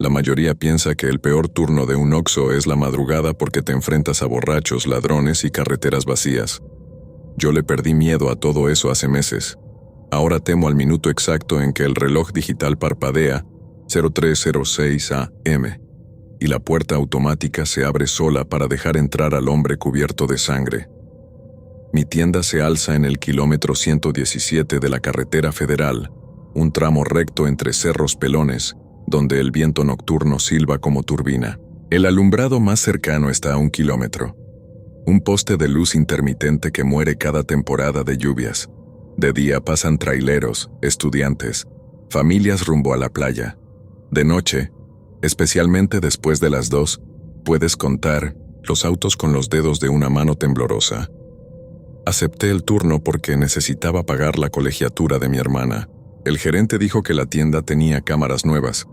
La mayoría piensa que el peor turno de un Oxxo es la madrugada porque te enfrentas a borrachos, ladrones y carreteras vacías. Yo le perdí miedo a todo eso hace meses. Ahora temo al minuto exacto en que el reloj digital parpadea 03:06 AM y la puerta automática se abre sola para dejar entrar al hombre cubierto de sangre. Mi tienda se alza en el kilómetro 117 de la carretera federal, un tramo recto entre cerros pelones, donde el viento nocturno silba como turbina. El alumbrado más cercano está a 1 kilómetro. Un poste de luz intermitente que muere cada temporada de lluvias. De día pasan traileros, estudiantes, familias rumbo a la playa. De noche, especialmente después de las 2, puedes contar los autos con los dedos de una mano temblorosa. Acepté el turno porque necesitaba pagar la colegiatura de mi hermana. El gerente dijo que la tienda tenía cámaras nuevas,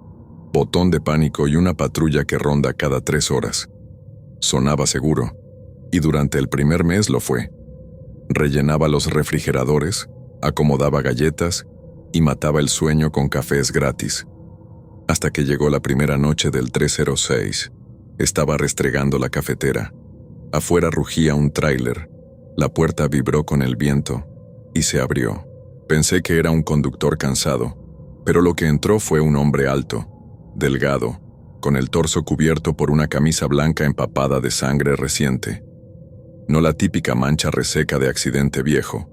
botón de pánico y una patrulla que ronda cada 3 horas. Sonaba seguro, y durante el primer mes lo fue. Rellenaba los refrigeradores, acomodaba galletas y mataba el sueño con cafés gratis. Hasta que llegó la primera noche del 306. Estaba restregando la cafetera. Afuera rugía un tráiler. La puerta vibró con el viento y se abrió. Pensé que era un conductor cansado, pero lo que entró fue un hombre alto, delgado, con el torso cubierto por una camisa blanca empapada de sangre reciente. No la típica mancha reseca de accidente viejo.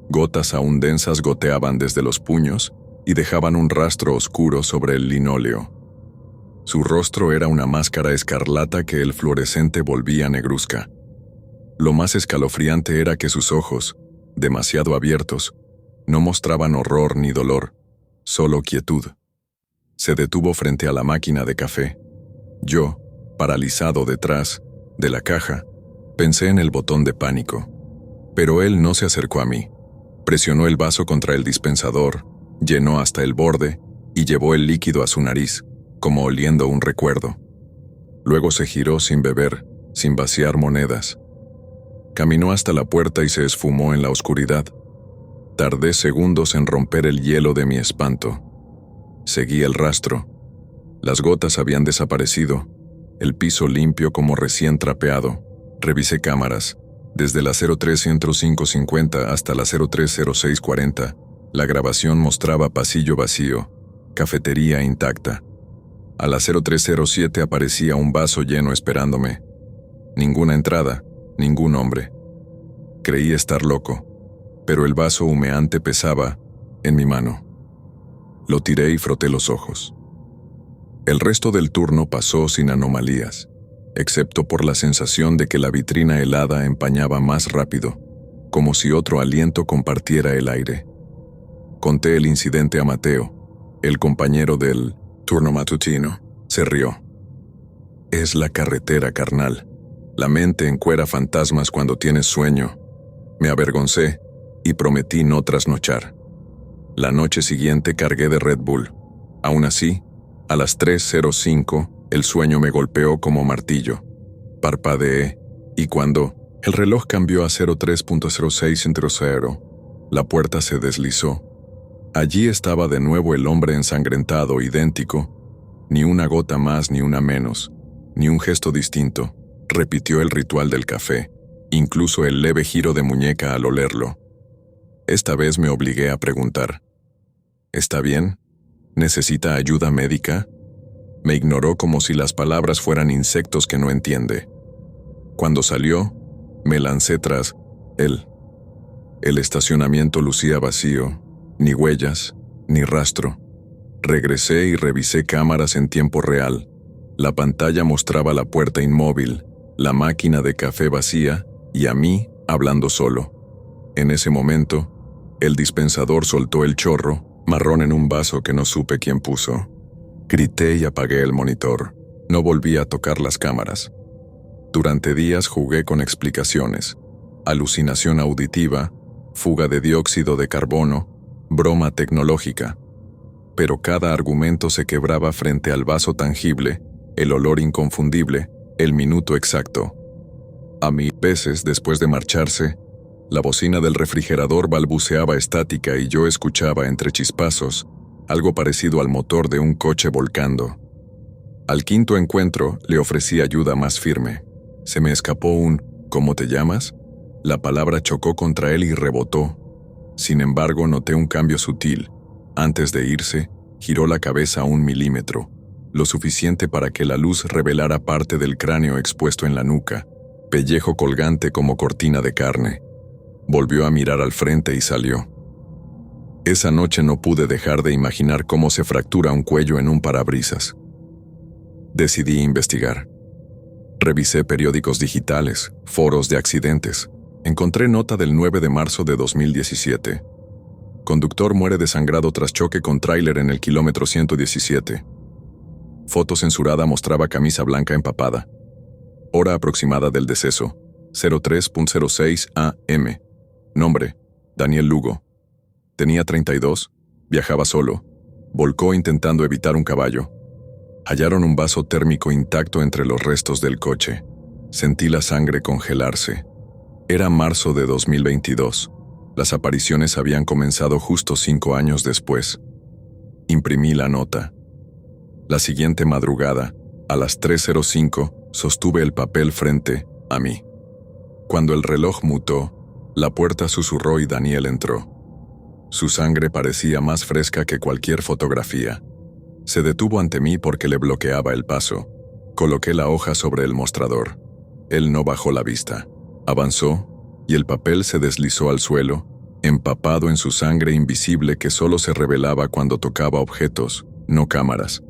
Gotas aún densas goteaban desde los puños y dejaban un rastro oscuro sobre el linóleo. Su rostro era una máscara escarlata que el fluorescente volvía negruzca. Lo más escalofriante era que sus ojos, demasiado abiertos, no mostraban horror ni dolor, solo quietud. Se detuvo frente a la máquina de café. Yo, paralizado detrás de la caja, pensé en el botón de pánico. Pero él no se acercó a mí. Presionó el vaso contra el dispensador, llenó hasta el borde y llevó el líquido a su nariz, como oliendo un recuerdo. Luego se giró sin beber, sin vaciar monedas. Caminó hasta la puerta y se esfumó en la oscuridad. Tardé segundos en romper el hielo de mi espanto. Seguí el rastro. Las gotas habían desaparecido, el piso limpio como recién trapeado. Revisé cámaras, desde la 03:105:50 hasta la 03:06:40. La grabación mostraba pasillo vacío, cafetería intacta. A la 03:07 aparecía un vaso lleno esperándome. Ninguna entrada, ningún hombre. Creí estar loco, pero el vaso humeante pesaba en mi mano. Lo tiré y froté los ojos. El resto del turno pasó sin anomalías, excepto por la sensación de que la vitrina helada empañaba más rápido, como si otro aliento compartiera el aire. Conté el incidente a Mateo, el compañero del turno matutino. Se rió. Es la carretera, carnal. La mente encuera fantasmas cuando tienes sueño. Me avergoncé y prometí no trasnochar. La noche siguiente cargué de Red Bull. Aún así, a las 3:05, el sueño me golpeó como martillo. Parpadeé, y cuando el reloj cambió a 03:06:00, la puerta se deslizó. Allí estaba de nuevo el hombre ensangrentado, idéntico. Ni una gota más ni una menos, ni un gesto distinto. Repitió el ritual del café, incluso el leve giro de muñeca al olerlo. Esta vez me obligué a preguntar: ¿está bien? ¿Necesita ayuda médica? Me ignoró como si las palabras fueran insectos que no entiende. Cuando salió, me lancé tras él. El estacionamiento lucía vacío, ni huellas, ni rastro. Regresé y revisé cámaras en tiempo real. La pantalla mostraba la puerta inmóvil, la máquina de café vacía y a mí hablando solo. En ese momento, el dispensador soltó el chorro, marrón en un vaso que no supe quién puso. Grité y apagué el monitor. No volví a tocar las cámaras. Durante días jugué con explicaciones: alucinación auditiva, fuga de dióxido de carbono, broma tecnológica. Pero cada argumento se quebraba frente al vaso tangible, el olor inconfundible, el minuto exacto. A mí, veces después de marcharse, la bocina del refrigerador balbuceaba estática y yo escuchaba entre chispazos algo parecido al motor de un coche volcando. Al quinto encuentro, le ofrecí ayuda más firme. Se me escapó un ¿cómo te llamas? La palabra chocó contra él y rebotó. Sin embargo, noté un cambio sutil. Antes de irse, giró la cabeza 1 milímetro, lo suficiente para que la luz revelara parte del cráneo expuesto en la nuca, pellejo colgante como cortina de carne. Volvió a mirar al frente y salió. Esa noche no pude dejar de imaginar cómo se fractura un cuello en un parabrisas. Decidí investigar. Revisé periódicos digitales, foros de accidentes. Encontré nota del 9 de marzo de 2017. Conductor muere desangrado tras choque con tráiler en el kilómetro 117. Foto censurada mostraba camisa blanca empapada. Hora aproximada del deceso, 03:06 am. Nombre, Daniel Lugo. Tenía 32, viajaba solo. Volcó intentando evitar un caballo. Hallaron un vaso térmico intacto entre los restos del coche. Sentí la sangre congelarse. Era marzo de 2022. Las apariciones habían comenzado justo 5 años después. Imprimí la nota. La siguiente madrugada, a las 3:05, sostuve el papel frente a mí. Cuando el reloj mutó, la puerta susurró y Daniel entró. Su sangre parecía más fresca que cualquier fotografía. Se detuvo ante mí porque le bloqueaba el paso. Coloqué la hoja sobre el mostrador. Él no bajó la vista. Avanzó, y el papel se deslizó al suelo, empapado en su sangre invisible que solo se revelaba cuando tocaba objetos, no cámaras.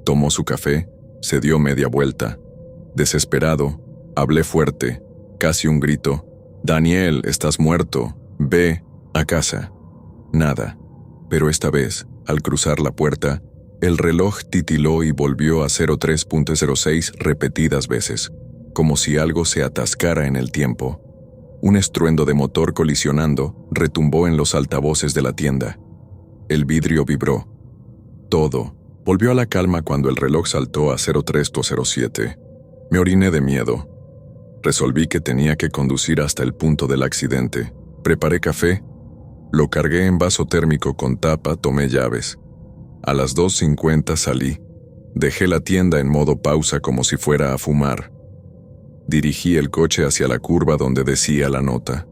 Tomó su café, se dio media vuelta. Desesperado, hablé fuerte, casi un grito. «Daniel, estás muerto. Ve a casa». Nada. Pero esta vez, al cruzar la puerta, el reloj titiló y volvió a 03:06 repetidas veces, como si algo se atascara en el tiempo. Un estruendo de motor colisionando retumbó en los altavoces de la tienda. El vidrio vibró. Todo volvió a la calma cuando el reloj saltó a 03:07. Me oriné de miedo. Resolví que tenía que conducir hasta el punto del accidente. Preparé café. Lo cargué en vaso térmico con tapa, tomé llaves. A las 2:50 salí. Dejé la tienda en modo pausa como si fuera a fumar. Dirigí el coche hacia la curva donde decía la nota.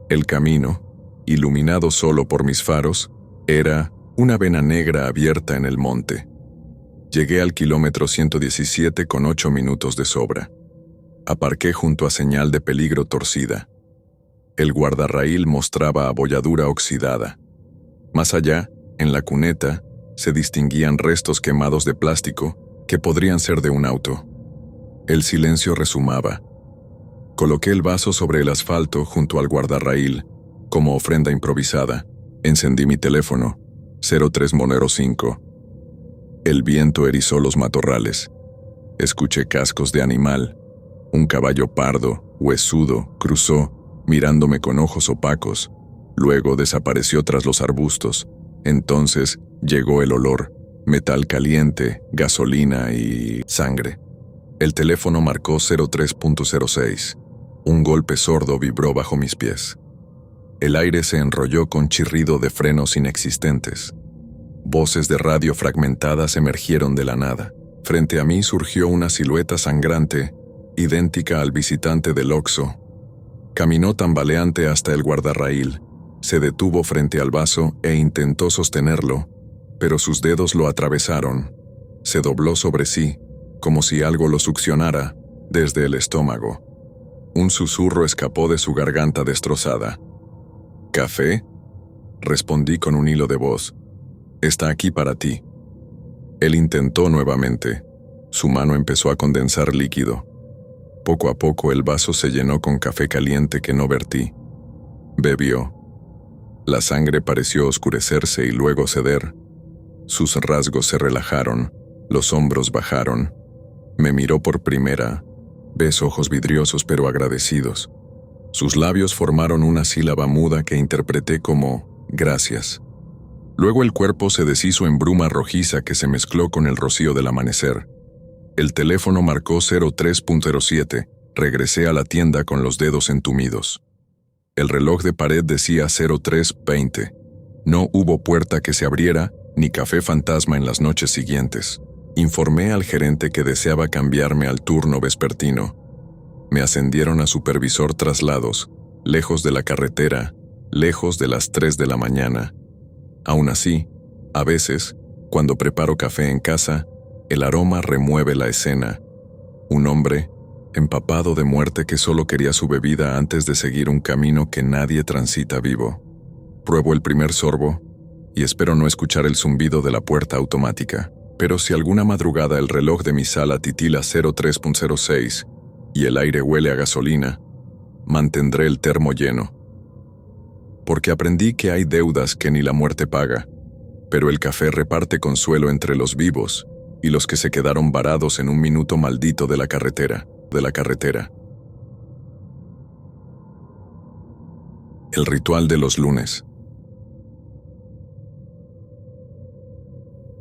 El camino, iluminado solo por mis faros, era una vena negra abierta en el monte. Llegué al kilómetro 117 con 8 minutos de sobra. Aparqué junto a señal de peligro torcida. El guardarraíl mostraba abolladura oxidada. Más allá, en la cuneta, se distinguían restos quemados de plástico que podrían ser de un auto. El silencio resumaba. Coloqué el vaso sobre el asfalto junto al guardarraíl, como ofrenda improvisada. Encendí mi teléfono, 03 Monero 5. El viento erizó los matorrales. Escuché cascos de animal. Un caballo pardo, huesudo, cruzó, mirándome con ojos opacos. Luego desapareció tras los arbustos. Entonces llegó el olor, metal caliente, gasolina y sangre. El teléfono marcó 03:06. Un golpe sordo vibró bajo mis pies. El aire se enrolló con chirrido de frenos inexistentes. Voces de radio fragmentadas emergieron de la nada. Frente a mí surgió una silueta sangrante, idéntica al visitante del Oxxo. Caminó tambaleante hasta el guardarraíl, se detuvo frente al vaso e intentó sostenerlo, pero sus dedos lo atravesaron. Se dobló sobre sí, como si algo lo succionara, desde el estómago. Un susurro escapó de su garganta destrozada. «¿Café?», respondí con un hilo de voz. «Está aquí para ti». Él intentó nuevamente. Su mano empezó a condensar líquido. Poco a poco el vaso se llenó con café caliente que no vertí. Bebió. La sangre pareció oscurecerse y luego ceder. Sus rasgos se relajaron, los hombros bajaron. Me miró por primera vez, ojos vidriosos pero agradecidos. Sus labios formaron una sílaba muda que interpreté como «gracias». Luego el cuerpo se deshizo en bruma rojiza que se mezcló con el rocío del amanecer. El teléfono marcó 03:07. Regresé a la tienda con los dedos entumidos. El reloj de pared decía 03:20. No hubo puerta que se abriera, ni café fantasma en las noches siguientes. Informé al gerente que deseaba cambiarme al turno vespertino. Me ascendieron a supervisor traslados, lejos de la carretera, lejos de las 3 de la mañana. Aún así, a veces, cuando preparo café en casa, el aroma remueve la escena. Un hombre, empapado de muerte que solo quería su bebida antes de seguir un camino que nadie transita vivo. Pruebo el primer sorbo y espero no escuchar el zumbido de la puerta automática. Pero si alguna madrugada el reloj de mi sala titila 03.06 y el aire huele a gasolina, mantendré el termo lleno. Porque aprendí que hay deudas que ni la muerte paga, pero el café reparte consuelo entre los vivos y los que se quedaron varados en un minuto maldito de la carretera. El ritual de los lunes.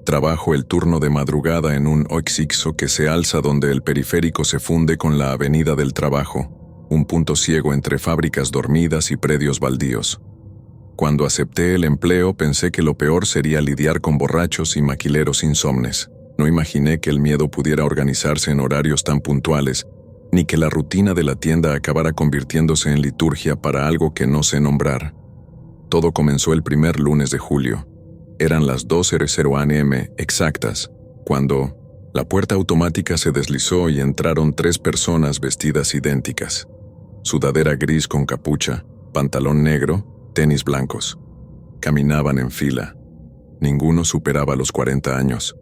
Trabajo el turno de madrugada en un oxixo que se alza donde el periférico se funde con la avenida del Trabajo, un punto ciego entre fábricas dormidas y predios baldíos. Cuando acepté el empleo pensé que lo peor sería lidiar con borrachos y maquileros insomnes. No imaginé que el miedo pudiera organizarse en horarios tan puntuales, ni que la rutina de la tienda acabara convirtiéndose en liturgia para algo que no sé nombrar. Todo comenzó el primer lunes de julio. Eran las 2:00 am exactas, cuando la puerta automática se deslizó y entraron 3 personas vestidas idénticas. Sudadera gris con capucha, pantalón negro, tenis blancos. Caminaban en fila. Ninguno superaba los 40 años,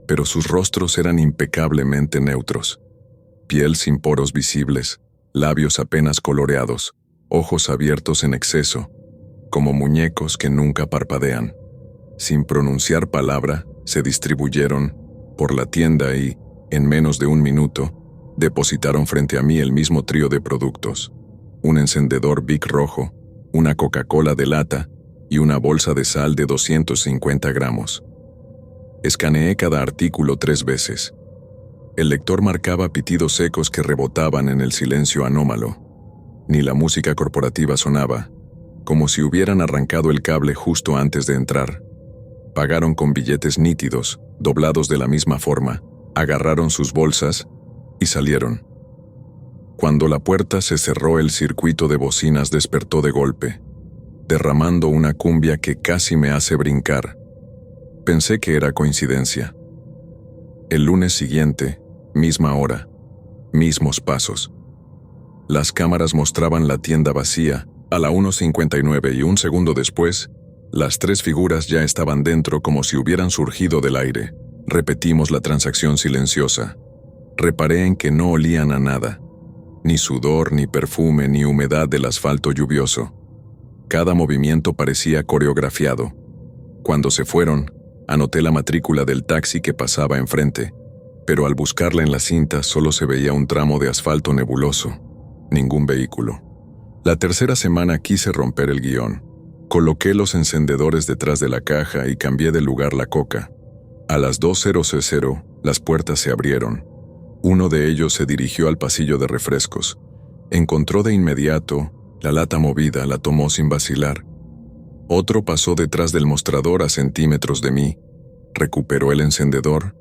pero sus rostros eran impecablemente neutros. Piel sin poros visibles, labios apenas coloreados, ojos abiertos en exceso, como muñecos que nunca parpadean. Sin pronunciar palabra, se distribuyeron por la tienda y, en menos de un minuto, depositaron frente a mí el mismo trío de productos: un encendedor Bic rojo, una Coca-Cola de lata y una bolsa de sal de 250 gramos. Escaneé cada artículo 3 veces. El lector marcaba pitidos secos que rebotaban en el silencio anómalo. Ni la música corporativa sonaba, como si hubieran arrancado el cable justo antes de entrar. Pagaron con billetes nítidos, doblados de la misma forma, agarraron sus bolsas y salieron. Cuando la puerta se cerró, el circuito de bocinas despertó de golpe, derramando una cumbia que casi me hace brincar. Pensé que era coincidencia. El lunes siguiente, misma hora, mismos pasos. Las cámaras mostraban la tienda vacía a la 1:59 y un segundo después, las 3 figuras ya estaban dentro como si hubieran surgido del aire. Repetimos la transacción silenciosa. Reparé en que no olían a nada. Ni sudor, ni perfume, ni humedad del asfalto lluvioso. Cada movimiento parecía coreografiado. Cuando se fueron, anoté la matrícula del taxi que pasaba enfrente, pero al buscarla en la cinta solo se veía un tramo de asfalto nebuloso. Ningún vehículo. La tercera semana quise romper el guión. Coloqué los encendedores detrás de la caja y cambié de lugar la coca. A las 2:00 las puertas se abrieron. Uno de ellos se dirigió al pasillo de refrescos. Encontró de inmediato la lata movida, la tomó sin vacilar. Otro pasó detrás del mostrador a centímetros de mí, recuperó el encendedor,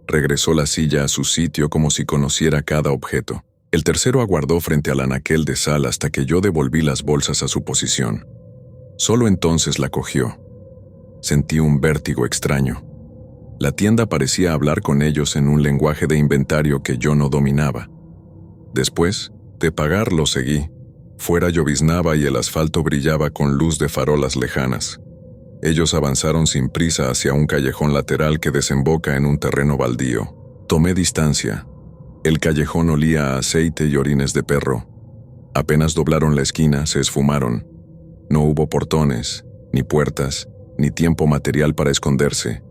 regresó la silla a su sitio como si conociera cada objeto. El tercero aguardó frente al anaquel de sal hasta que yo devolví las bolsas a su posición. Solo entonces la cogió. Sentí un vértigo extraño. La tienda parecía hablar con ellos en un lenguaje de inventario que yo no dominaba. Después de pagar, lo seguí. Fuera lloviznaba y el asfalto brillaba con luz de farolas lejanas. Ellos avanzaron sin prisa hacia un callejón lateral que desemboca en un terreno baldío. Tomé distancia. El callejón olía a aceite y orines de perro. Apenas doblaron la esquina, se esfumaron. No hubo portones, ni puertas, ni tiempo material para esconderse.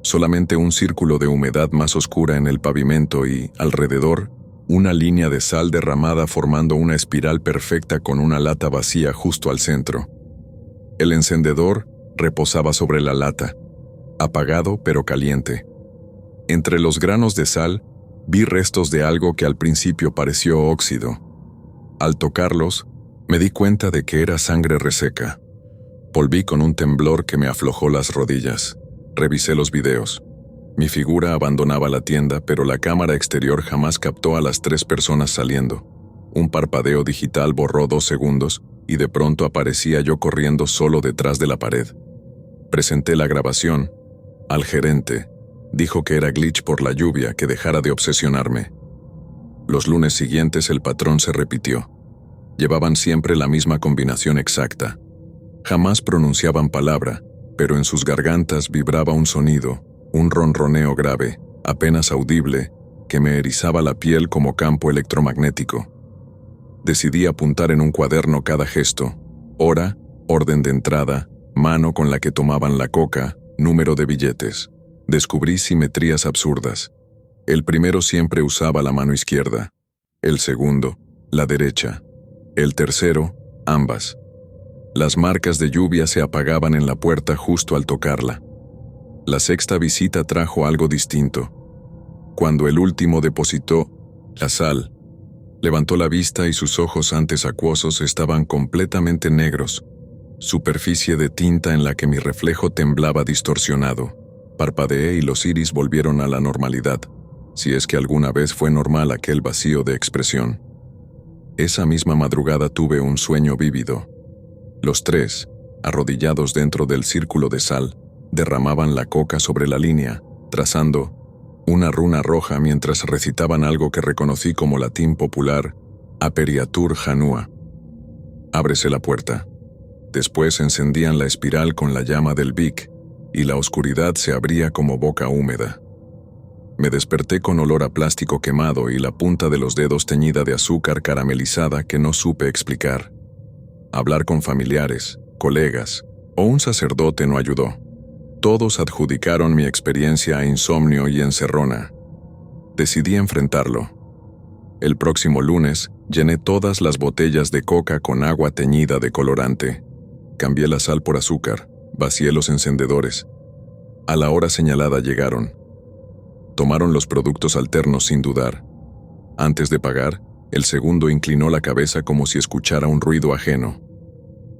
Solamente un círculo de humedad más oscura en el pavimento y, alrededor, una línea de sal derramada formando una espiral perfecta con una lata vacía justo al centro. El encendedor reposaba sobre la lata, apagado pero caliente. Entre los granos de sal, vi restos de algo que al principio pareció óxido. Al tocarlos, me di cuenta de que era sangre reseca. Volví con un temblor que me aflojó las rodillas. Revisé los videos. Mi figura abandonaba la tienda, pero la cámara exterior jamás captó a las 3 personas saliendo. Un parpadeo digital borró 2 segundos y de pronto aparecía yo corriendo solo detrás de la pared. Presenté la grabación al gerente. Dijo que era glitch por la lluvia, que dejara de obsesionarme. Los lunes siguientes el patrón se repitió. Llevaban siempre la misma combinación exacta. Jamás pronunciaban palabra, pero en sus gargantas vibraba un sonido, un ronroneo grave, apenas audible, que me erizaba la piel como campo electromagnético. Decidí apuntar en un cuaderno cada gesto: hora, orden de entrada, mano con la que tomaban la coca, número de billetes. Descubrí simetrías absurdas. El primero siempre usaba la mano izquierda, el segundo, la derecha, el tercero, ambas. Las marcas de lluvia se apagaban en la puerta justo al tocarla. La sexta visita trajo algo distinto. Cuando el último depositó la sal, levantó la vista y sus ojos antes acuosos estaban completamente negros, superficie de tinta en la que mi reflejo temblaba distorsionado. Parpadeé y los iris volvieron a la normalidad, si es que alguna vez fue normal aquel vacío de expresión. Esa misma madrugada tuve un sueño vívido. Los 3, arrodillados dentro del círculo de sal, derramaban la coca sobre la línea, trazando una runa roja mientras recitaban algo que reconocí como latín popular: Aperiatur Janua. Ábrese la puerta. Después encendían la espiral con la llama del Vic, y la oscuridad se abría como boca húmeda. Me desperté con olor a plástico quemado y la punta de los dedos teñida de azúcar caramelizada que no supe explicar. Hablar con familiares, colegas o un sacerdote no ayudó. Todos adjudicaron mi experiencia a insomnio y encerrona. Decidí enfrentarlo. El próximo lunes, llené todas las botellas de coca con agua teñida de colorante. Cambié la sal por azúcar, vacié los encendedores. A la hora señalada llegaron. Tomaron los productos alternos sin dudar. Antes de pagar, el segundo inclinó la cabeza como si escuchara un ruido ajeno.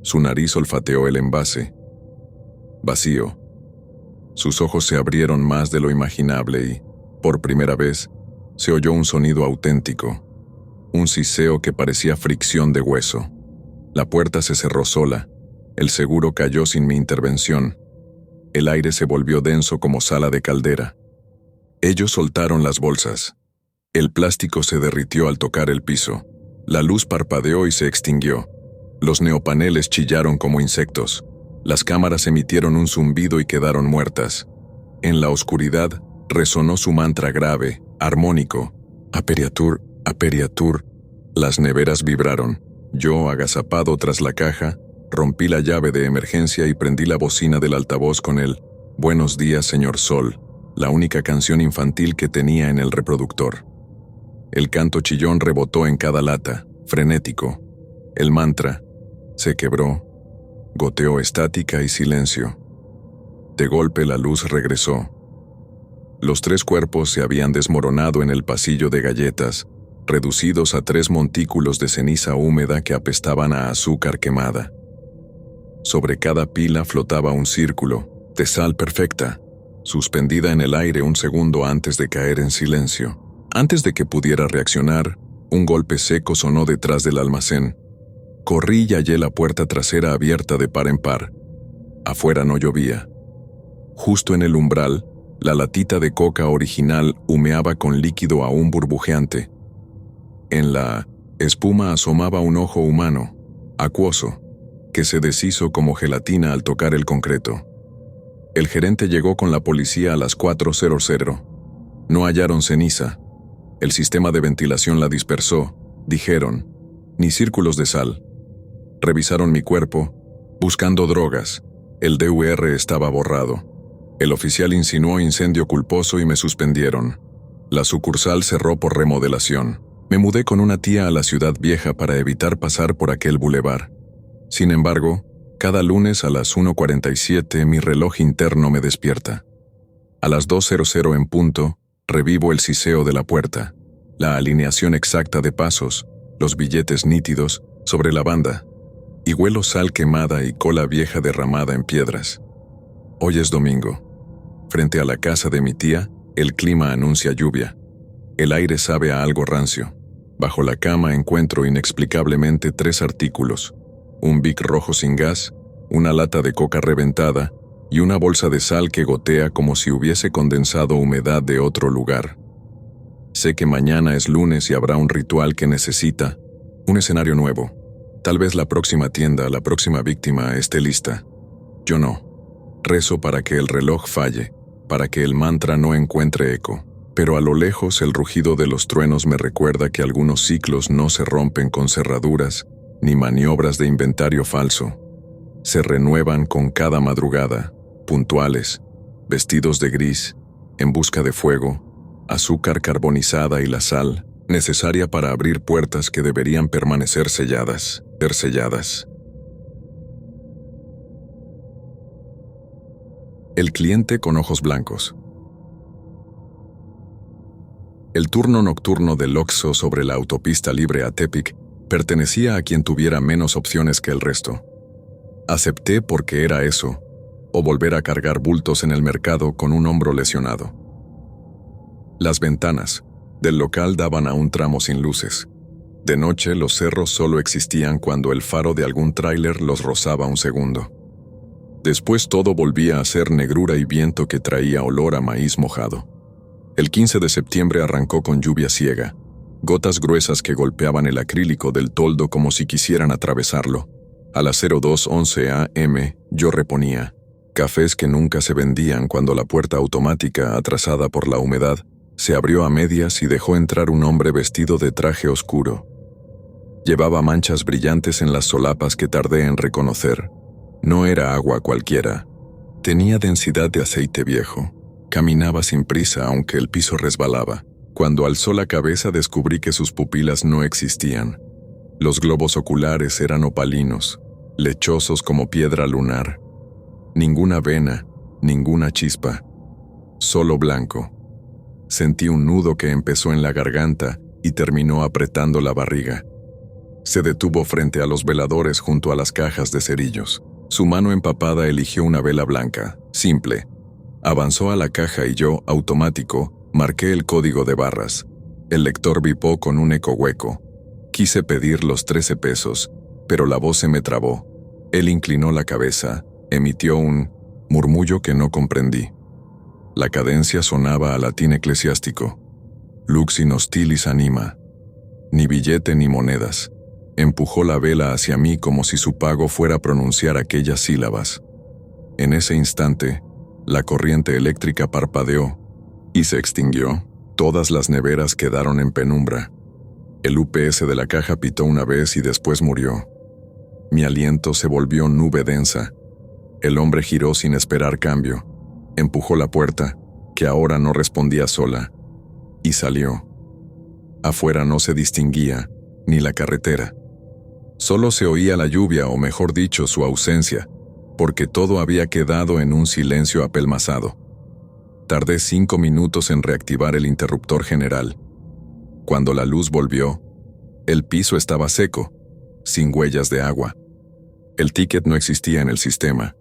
Su nariz olfateó el envase. Vacío. Sus ojos se abrieron más de lo imaginable y, por primera vez, se oyó un sonido auténtico. Un siseo que parecía fricción de hueso. La puerta se cerró sola. El seguro cayó sin mi intervención. El aire se volvió denso como sala de caldera. Ellos soltaron las bolsas. El plástico se derritió al tocar el piso. La luz parpadeó y se extinguió. Los neopaneles chillaron como insectos. Las cámaras emitieron un zumbido y quedaron muertas. En la oscuridad resonó su mantra grave, armónico: Aperiatur, Aperiatur. Las neveras vibraron. Yo, agazapado tras la caja, rompí la llave de emergencia y prendí la bocina del altavoz con el «Buenos días, señor Sol», la única canción infantil que tenía en el reproductor. El canto chillón rebotó en cada lata, frenético. El mantra se quebró, goteó estática y silencio. De golpe la luz regresó. Los 3 cuerpos se habían desmoronado en el pasillo de galletas, reducidos a 3 montículos de ceniza húmeda que apestaban a azúcar quemada. Sobre cada pila flotaba un círculo de sal perfecta, suspendida en el aire un segundo antes de caer en silencio. Antes de que pudiera reaccionar, un golpe seco sonó detrás del almacén. Corrí y hallé la puerta trasera abierta de par en par. Afuera no llovía. Justo en el umbral, la latita de coca original humeaba con líquido aún burbujeante. En la espuma asomaba un ojo humano, acuoso, que se deshizo como gelatina al tocar el concreto. El gerente llegó con la policía a las 4:00. No hallaron ceniza. El sistema de ventilación la dispersó, dijeron, ni círculos de sal. Revisaron mi cuerpo, buscando drogas. El DUR estaba borrado. El oficial insinuó incendio culposo y me suspendieron. La sucursal cerró por remodelación. Me mudé con una tía a la Ciudad Vieja para evitar pasar por aquel bulevar. Sin embargo, cada lunes a las 1:47 mi reloj interno me despierta. A las 2:00 en punto, revivo el siseo de la puerta, la alineación exacta de pasos, los billetes nítidos sobre la banda, y huelo sal quemada y cola vieja derramada en piedras. Hoy es domingo. Frente a la casa de mi tía, el clima anuncia lluvia. El aire sabe a algo rancio. Bajo la cama encuentro inexplicablemente 3 artículos: un Bic rojo sin gas, una lata de coca reventada y una bolsa de sal que gotea como si hubiese condensado humedad de otro lugar. Sé que mañana es lunes y habrá un ritual que necesita un escenario nuevo. Tal vez la próxima tienda, la próxima víctima esté lista. Yo no. Rezo para que el reloj falle, para que el mantra no encuentre eco. Pero a lo lejos el rugido de los truenos me recuerda que algunos ciclos no se rompen con cerraduras ni maniobras de inventario falso. Se renuevan con cada madrugada, puntuales, vestidos de gris, en busca de fuego, azúcar carbonizada y la sal, necesaria para abrir puertas que deberían permanecer selladas. El cliente con ojos blancos. El turno nocturno del Oxxo sobre la autopista libre a Tepic pertenecía a quien tuviera menos opciones que el resto. Acepté porque era eso, o volver a cargar bultos en el mercado con un hombro lesionado. Las ventanas del local daban a un tramo sin luces. De noche los cerros solo existían cuando el faro de algún tráiler los rozaba un segundo. Después todo volvía a ser negrura y viento que traía olor a maíz mojado. El 15 de septiembre arrancó con lluvia ciega, gotas gruesas que golpeaban el acrílico del toldo como si quisieran atravesarlo. A las 02:11 a.m. yo reponía cafés que nunca se vendían cuando la puerta automática, atrasada por la humedad, se abrió a medias y dejó entrar un hombre vestido de traje oscuro. Llevaba manchas brillantes en las solapas que tardé en reconocer. No era agua cualquiera. Tenía densidad de aceite viejo. Caminaba sin prisa aunque el piso resbalaba. Cuando alzó la cabeza descubrí que sus pupilas no existían. Los globos oculares eran opalinos, lechosos como piedra lunar. Ninguna vena, ninguna chispa. Solo blanco. Sentí un nudo que empezó en la garganta y terminó apretando la barriga. Se detuvo frente a los veladores junto a las cajas de cerillos. Su mano empapada eligió una vela blanca, simple. Avanzó a la caja y yo, automático, marqué el código de barras. El lector bipó con un eco hueco. Quise pedir los 13 pesos, pero la voz se me trabó. Él inclinó la cabeza, emitió un murmullo que no comprendí. La cadencia sonaba a latín eclesiástico. Lux in hostilis anima. Ni billete ni monedas. Empujó la vela hacia mí como si su pago fuera a pronunciar aquellas sílabas. En ese instante, la corriente eléctrica parpadeó y se extinguió. Todas las neveras quedaron en penumbra. El UPS de la caja pitó una vez y después murió. Mi aliento se volvió nube densa. El hombre giró sin esperar cambio. Empujó la puerta, que ahora no respondía sola, y salió. Afuera no se distinguía, ni la carretera. Solo se oía la lluvia, o mejor dicho, su ausencia, porque todo había quedado en un silencio apelmazado. Tardé 5 minutos en reactivar el interruptor general. Cuando la luz volvió, el piso estaba seco, sin huellas de agua. El ticket no existía en el sistema,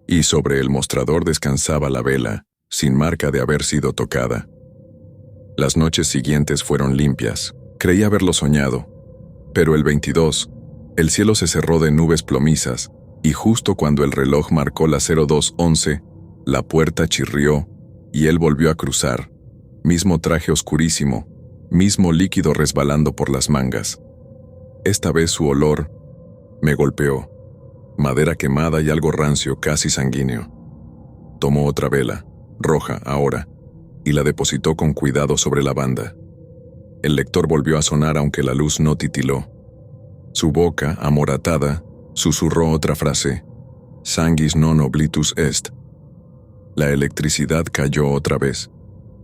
y sobre el mostrador descansaba la vela, sin marca de haber sido tocada. Las noches siguientes fueron limpias. Creí haberlo soñado. Pero el 22, el cielo se cerró de nubes plomizas, y justo cuando el reloj marcó las 02:11, la puerta chirrió, y él volvió a cruzar. Mismo traje oscurísimo, mismo líquido resbalando por las mangas. Esta vez su olor me golpeó. Madera quemada y algo rancio, casi sanguíneo. Tomó otra vela, roja ahora, y la depositó con cuidado sobre la banda. El lector volvió a sonar aunque la luz no titiló. Su boca, amoratada, susurró otra frase: sanguis non oblitus est. La electricidad cayó otra vez.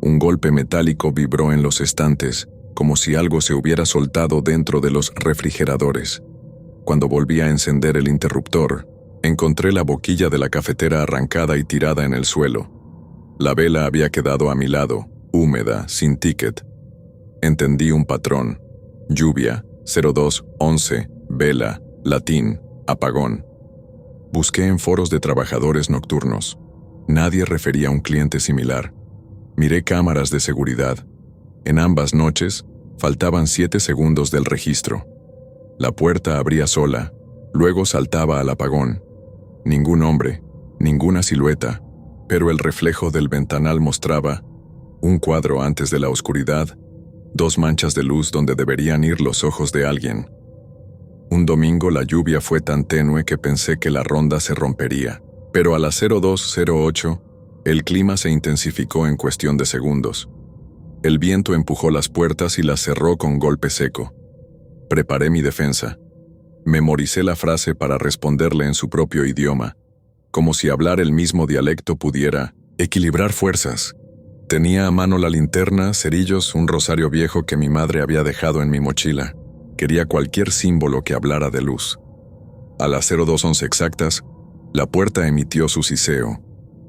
Un golpe metálico vibró en los estantes, como si algo se hubiera soltado dentro de los refrigeradores. Cuando volví a encender el interruptor, encontré la boquilla de la cafetera arrancada y tirada en el suelo. La vela había quedado a mi lado, húmeda, sin ticket. Entendí un patrón. Lluvia, 02:11, vela, latín, apagón. Busqué en foros de trabajadores nocturnos. Nadie refería a un cliente similar. Miré cámaras de seguridad. En ambas noches, faltaban 7 segundos del registro. La puerta abría sola, luego saltaba al apagón. Ningún hombre, ninguna silueta, pero el reflejo del ventanal mostraba un cuadro antes de la oscuridad, 2 manchas de luz donde deberían ir los ojos de alguien. Un domingo la lluvia fue tan tenue que pensé que la ronda se rompería, pero a las 02:08, el clima se intensificó en cuestión de segundos. El viento empujó las puertas y las cerró con golpe seco. Preparé mi defensa. Memoricé la frase para responderle en su propio idioma, como si hablar el mismo dialecto pudiera equilibrar fuerzas. Tenía a mano la linterna, cerillos, un rosario viejo que mi madre había dejado en mi mochila. Quería cualquier símbolo que hablara de luz. A las 02:11 exactas, la puerta emitió su siseo,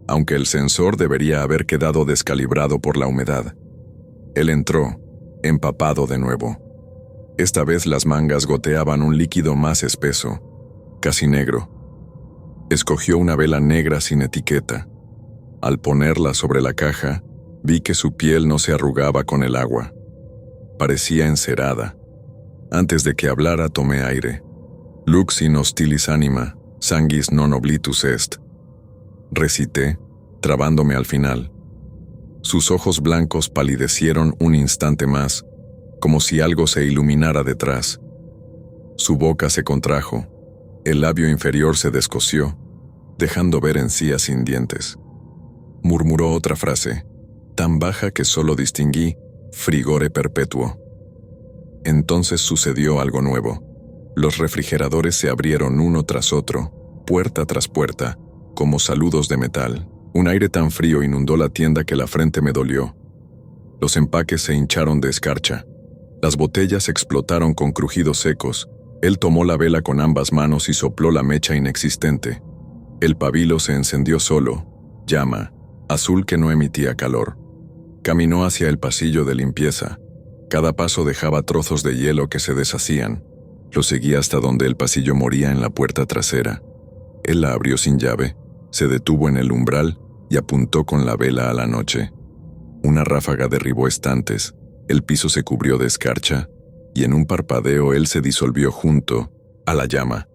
aunque el sensor debería haber quedado descalibrado por la humedad. Él entró, empapado de nuevo. Esta vez las mangas goteaban un líquido más espeso, casi negro. Escogió una vela negra sin etiqueta. Al ponerla sobre la caja, vi que su piel no se arrugaba con el agua. Parecía encerada. Antes de que hablara tomé aire. Lux in hostilis anima, sanguis non oblitus est. Recité, trabándome al final. Sus ojos blancos palidecieron un instante más, como si algo se iluminara detrás. Su boca se contrajo, el labio inferior se descosió, dejando ver encías sin dientes. Murmuró otra frase, tan baja que solo distinguí frigore perpetuo. Entonces sucedió algo nuevo. Los refrigeradores se abrieron uno tras otro, puerta tras puerta, como saludos de metal. Un aire tan frío inundó la tienda que la frente me dolió. Los empaques se hincharon de escarcha. Las botellas explotaron con crujidos secos. Él tomó la vela con ambas manos y sopló la mecha inexistente. El pabilo se encendió solo, llama, azul que no emitía calor. Caminó hacia el pasillo de limpieza. Cada paso dejaba trozos de hielo que se deshacían. Lo seguía hasta donde el pasillo moría en la puerta trasera. Él la abrió sin llave, se detuvo en el umbral y apuntó con la vela a la noche. Una ráfaga derribó estantes, el piso se cubrió de escarcha, y en un parpadeo él se disolvió junto a la llama.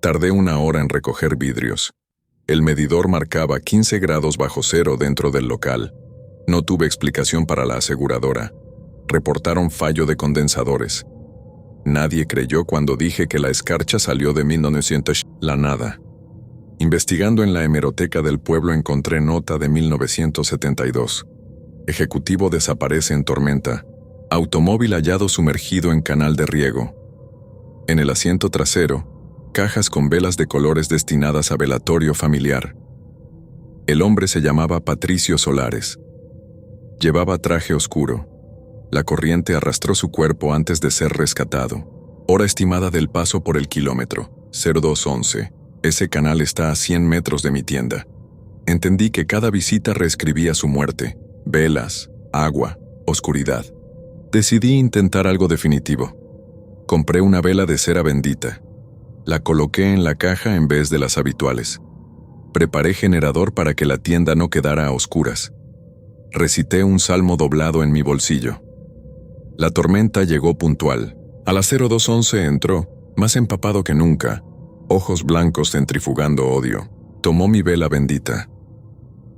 Tardé 1 hora en recoger vidrios. El medidor marcaba 15 grados bajo cero dentro del local. No tuve explicación para la aseguradora. Reportaron fallo de condensadores. Nadie creyó cuando dije que la escarcha salió de 1900, la nada. Investigando en la hemeroteca del pueblo encontré nota de 1972. Ejecutivo desaparece en tormenta. Automóvil hallado sumergido en canal de riego. En el asiento trasero, cajas con velas de colores destinadas a velatorio familiar. El hombre se llamaba Patricio Solares. Llevaba traje oscuro. La corriente arrastró su cuerpo antes de ser rescatado. Hora estimada del paso por el kilómetro, 0211. Ese canal está a 100 metros de mi tienda. Entendí que cada visita reescribía su muerte. Velas, agua, oscuridad. Decidí intentar algo definitivo. Compré una vela de cera bendita. La coloqué en la caja en vez de las habituales. Preparé generador para que la tienda no quedara a oscuras. Recité un salmo doblado en mi bolsillo. La tormenta llegó puntual. A las 0211 entró, más empapado que nunca, ojos blancos centrifugando odio. Tomó mi vela bendita.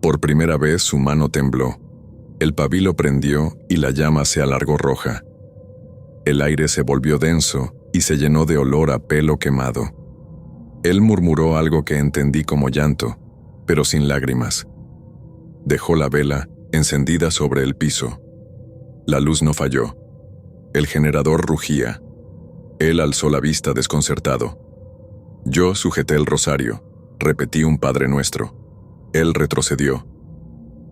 Por primera vez su mano tembló. El pabilo prendió y la llama se alargó roja. El aire se volvió denso y se llenó de olor a pelo quemado. Él murmuró algo que entendí como llanto, pero sin lágrimas. Dejó la vela encendida sobre el piso. La luz no falló. El generador rugía. Él alzó la vista desconcertado. Yo sujeté el rosario, repetí un Padre Nuestro. Él retrocedió.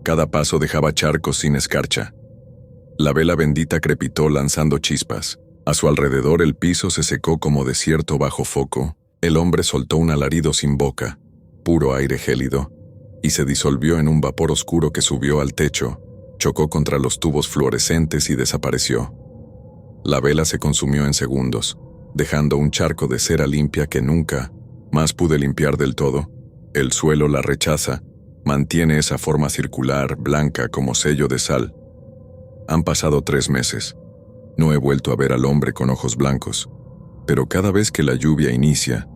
Cada paso dejaba charcos sin escarcha. La vela bendita crepitó lanzando chispas. A su alrededor el piso se secó como desierto bajo foco. El hombre soltó un alarido sin boca, puro aire gélido, y se disolvió en un vapor oscuro que subió al techo, chocó contra los tubos fluorescentes y desapareció. La vela se consumió en segundos, dejando un charco de cera limpia que nunca más pude limpiar del todo. El suelo la rechaza, Mantiene esa forma circular, blanca como sello de sal. Han pasado 3 meses. No he vuelto a ver al hombre con ojos blancos, pero cada vez que la lluvia inicia,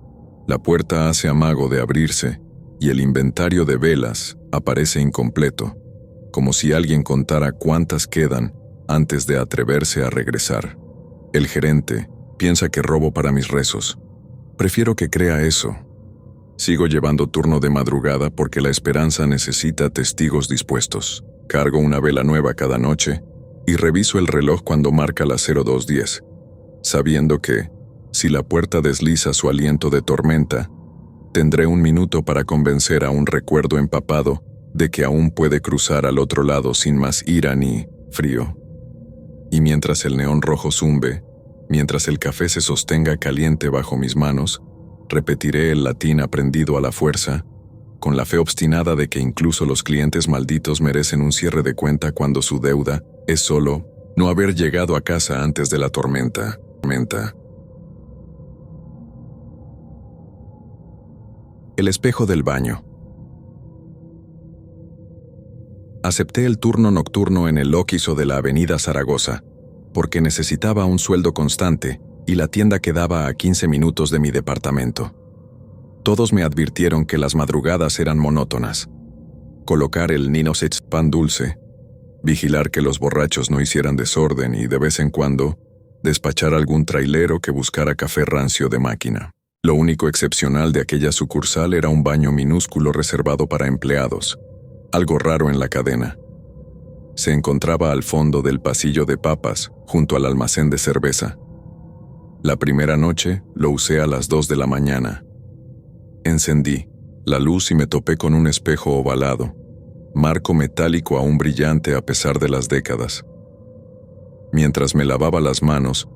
la puerta hace amago de abrirse y el inventario de velas aparece incompleto, como si alguien contara cuántas quedan antes de atreverse a regresar. El gerente piensa que robo para mis rezos. Prefiero que crea eso. Sigo llevando turno de madrugada porque la esperanza necesita testigos dispuestos. Cargo una vela nueva cada noche y reviso el reloj cuando marca las 02:10, sabiendo que, si la puerta desliza su aliento de tormenta, tendré 1 minuto para convencer a un recuerdo empapado de que aún puede cruzar al otro lado sin más ira ni frío. Y mientras el neón rojo zumbe, mientras el café se sostenga caliente bajo mis manos, repetiré el latín aprendido a la fuerza, con la fe obstinada de que incluso los clientes malditos merecen un cierre de cuenta cuando su deuda es solo no haber llegado a casa antes de la tormenta. El espejo del baño. Acepté el turno nocturno en el Oquiso de la Avenida Zaragoza, porque necesitaba un sueldo constante y la tienda quedaba a 15 minutos de mi departamento. Todos me advirtieron que las madrugadas eran monótonas. Colocar el Nino Sets pan dulce, vigilar que los borrachos no hicieran desorden y, de vez en cuando, despachar algún trailero que buscara café rancio de máquina. Lo único excepcional de aquella sucursal era un baño minúsculo reservado para empleados, algo raro en la cadena. Se encontraba al fondo del pasillo de papas, junto al almacén de cerveza. La primera noche lo usé a las 2 de la mañana. Encendí la luz y me topé con un espejo ovalado, marco metálico aún brillante a pesar de las décadas. Mientras me lavaba las manos,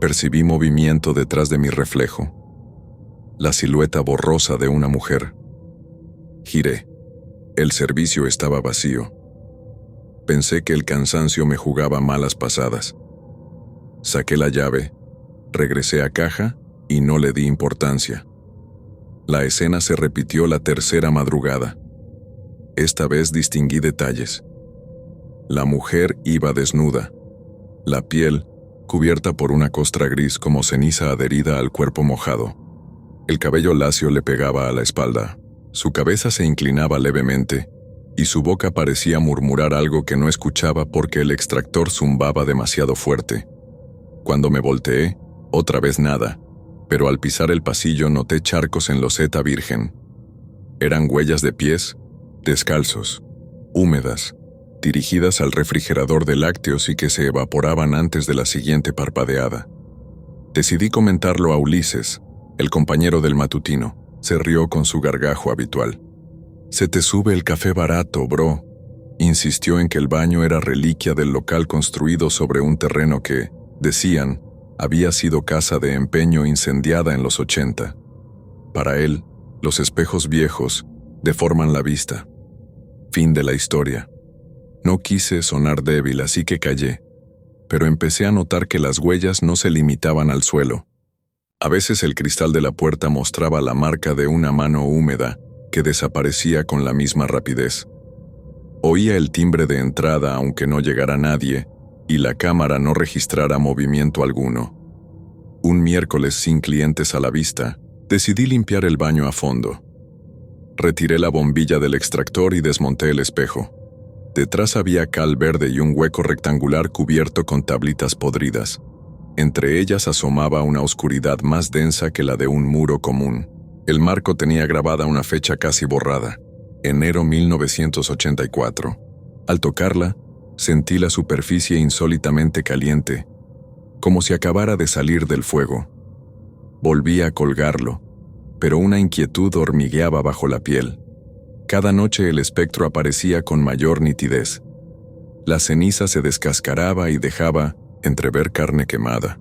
percibí movimiento detrás de mi reflejo. La silueta borrosa de una mujer. Giré. El servicio estaba vacío. Pensé que el cansancio me jugaba malas pasadas. Saqué la llave, regresé a caja y no le di importancia. La escena se repitió la tercera madrugada. Esta vez distinguí detalles. La mujer iba desnuda, la piel cubierta por una costra gris como ceniza adherida al cuerpo mojado. El cabello lacio le pegaba a la espalda. Su cabeza se inclinaba levemente y su boca parecía murmurar algo que no escuchaba porque el extractor zumbaba demasiado fuerte. Cuando me volteé, otra vez nada, pero al pisar el pasillo noté charcos en loseta virgen. Eran huellas de pies, descalzos, húmedas, dirigidas al refrigerador de lácteos y que se evaporaban antes de la siguiente parpadeada. Decidí comentarlo a Ulises, el compañero del matutino. Se rió con su gargajo habitual. «Se te sube el café barato, bro», insistió en que el baño era reliquia del local construido sobre un terreno que, decían, había sido casa de empeño incendiada en los 80. Para él, los espejos viejos deforman la vista. Fin de la historia. No quise sonar débil, así que callé, pero empecé a notar que las huellas no se limitaban al suelo. A veces el cristal de la puerta mostraba la marca de una mano húmeda que desaparecía con la misma rapidez. Oía el timbre de entrada aunque no llegara nadie y la cámara no registrara movimiento alguno. Un miércoles sin clientes a la vista, decidí limpiar el baño a fondo. Retiré la bombilla del extractor y desmonté el espejo. Detrás había cal verde y un hueco rectangular cubierto con tablitas podridas. Entre ellas asomaba una oscuridad más densa que la de un muro común. El marco tenía grabada una fecha casi borrada, enero 1984. Al tocarla, sentí la superficie insólitamente caliente, como si acabara de salir del fuego. Volví a colgarlo, pero una inquietud hormigueaba bajo la piel. Cada noche el espectro aparecía con mayor nitidez. La ceniza se descascaraba y dejaba entrever carne quemada.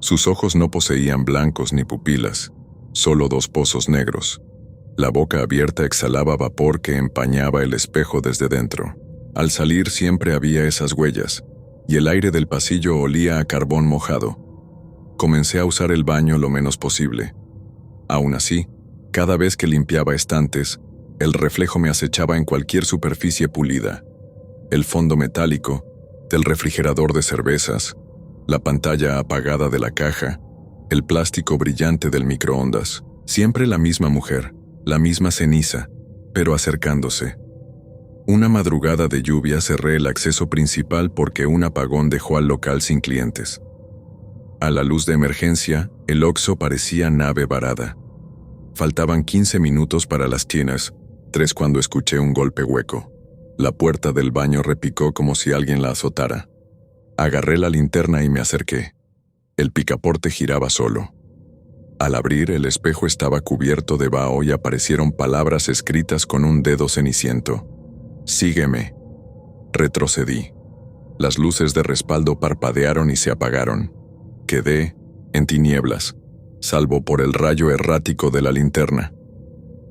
Sus ojos no poseían blancos ni pupilas, solo 2 pozos negros. La boca abierta exhalaba vapor que empañaba el espejo desde dentro. Al salir siempre había esas huellas, y el aire del pasillo olía a carbón mojado. Comencé a usar el baño lo menos posible. Aún así, cada vez que limpiaba estantes, El reflejo me acechaba en cualquier superficie pulida. El fondo metálico del refrigerador de cervezas, la pantalla apagada de la caja, el plástico brillante del microondas. Siempre la misma mujer, la misma ceniza, pero acercándose. Una madrugada de lluvia cerré el acceso principal porque un apagón dejó al local sin clientes. A la luz de emergencia, el Oxxo parecía nave varada. Faltaban 15 minutos para las tienes, 3 cuando escuché un golpe hueco. La puerta del baño repicó como si alguien la azotara. Agarré la linterna y me acerqué. El picaporte giraba solo. Al abrir, el espejo estaba cubierto de vaho y aparecieron palabras escritas con un dedo ceniciento. «Sígueme». Retrocedí. Las luces de respaldo parpadearon y se apagaron. Quedé en tinieblas, salvo por el rayo errático de la linterna.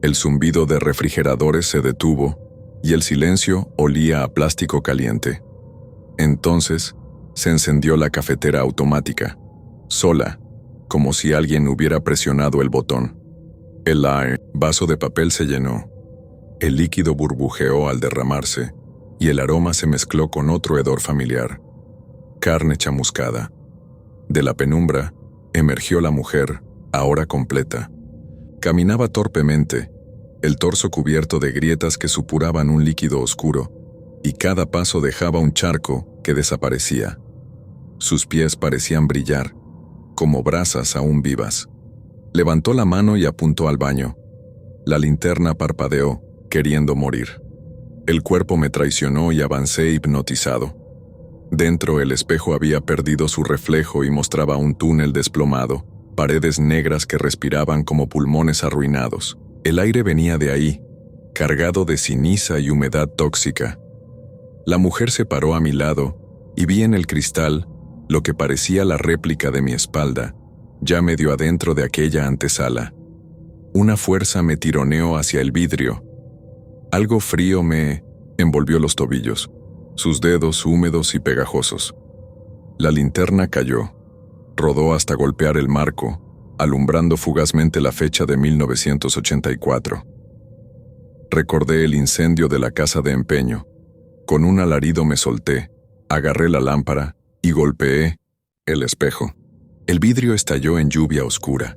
El zumbido de refrigeradores se detuvo y el silencio olía a plástico caliente. Entonces, se encendió la cafetera automática, sola, como si alguien hubiera presionado el botón. El vaso de papel se llenó. El líquido burbujeó al derramarse, y el aroma se mezcló con otro hedor familiar. Carne chamuscada. De la penumbra, emergió la mujer, ahora completa. Caminaba torpemente, el torso cubierto de grietas que supuraban un líquido oscuro, y cada paso dejaba un charco que desaparecía. Sus pies parecían brillar, como brasas aún vivas. Levantó la mano y apuntó al baño. La linterna parpadeó, queriendo morir. El cuerpo me traicionó y avancé hipnotizado. Dentro el espejo había perdido su reflejo y mostraba un túnel desplomado, paredes negras que respiraban como pulmones arruinados. El aire venía de ahí, cargado de ceniza y humedad tóxica. La mujer se paró a mi lado y vi en el cristal lo que parecía la réplica de mi espalda, ya medio adentro de aquella antesala. Una fuerza me tironeó hacia el vidrio. Algo frío me envolvió los tobillos, sus dedos húmedos y pegajosos. La linterna cayó, rodó hasta golpear el marco, alumbrando fugazmente la fecha de 1984. Recordé el incendio de la casa de empeño. Con un alarido me solté, agarré la lámpara y golpeé el espejo. El vidrio estalló en lluvia oscura.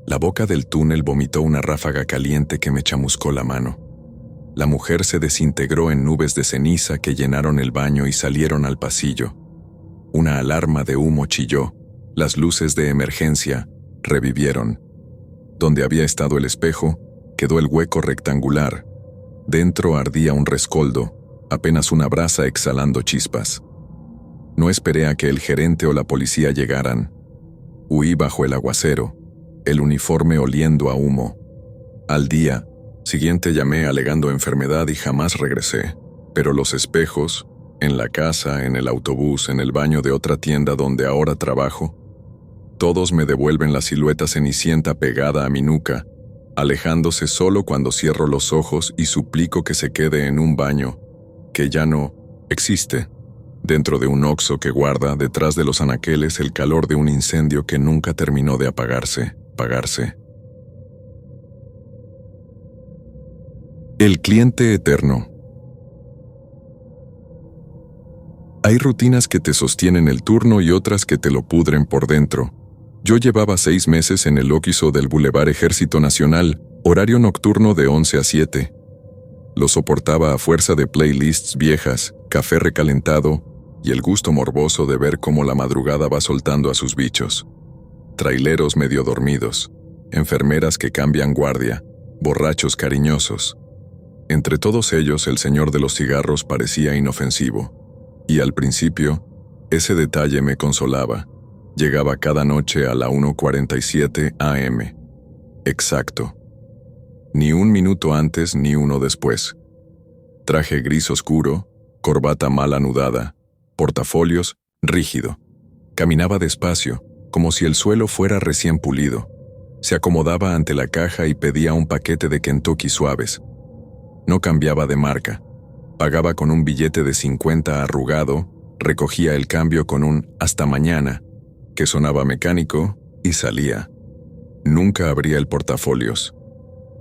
La boca del túnel vomitó una ráfaga caliente que me chamuscó la mano. La mujer se desintegró en nubes de ceniza que llenaron el baño y salieron al pasillo. Una alarma de humo chilló. Las luces de emergencia revivieron. Donde había estado el espejo, quedó el hueco rectangular. Dentro ardía un rescoldo, apenas una brasa exhalando chispas. No esperé a que el gerente o la policía llegaran. Huí bajo el aguacero, el uniforme oliendo a humo. Al día siguiente llamé alegando enfermedad y jamás regresé. Pero los espejos, en la casa, en el autobús, en el baño de otra tienda donde ahora trabajo, todos me devuelven la silueta cenicienta pegada a mi nuca, alejándose solo cuando cierro los ojos y suplico que se quede en un baño que ya no existe, dentro de un Oxxo que guarda detrás de los anaqueles el calor de un incendio que nunca terminó de apagarse. El cliente eterno. Hay rutinas que te sostienen el turno y otras que te lo pudren por dentro. Yo llevaba 6 meses en el Oxxo del Boulevard Ejército Nacional, horario nocturno de 11 a 7. Lo soportaba a fuerza de playlists viejas, café recalentado y el gusto morboso de ver cómo la madrugada va soltando a sus bichos. Traileros medio dormidos, enfermeras que cambian guardia, borrachos cariñosos. Entre todos ellos el señor de los cigarros parecía inofensivo. Y al principio, ese detalle me consolaba. Llegaba cada noche a la 1:47 a.m. Exacto. Ni un minuto antes ni uno después. Traje gris oscuro, corbata mal anudada, portafolios rígido. Caminaba despacio, como si el suelo fuera recién pulido. Se acomodaba ante la caja y pedía un paquete de Kentucky suaves. No cambiaba de marca. Pagaba con un billete de 50 arrugado, recogía el cambio con un «hasta mañana», que sonaba mecánico, y salía. Nunca abría el portafolios.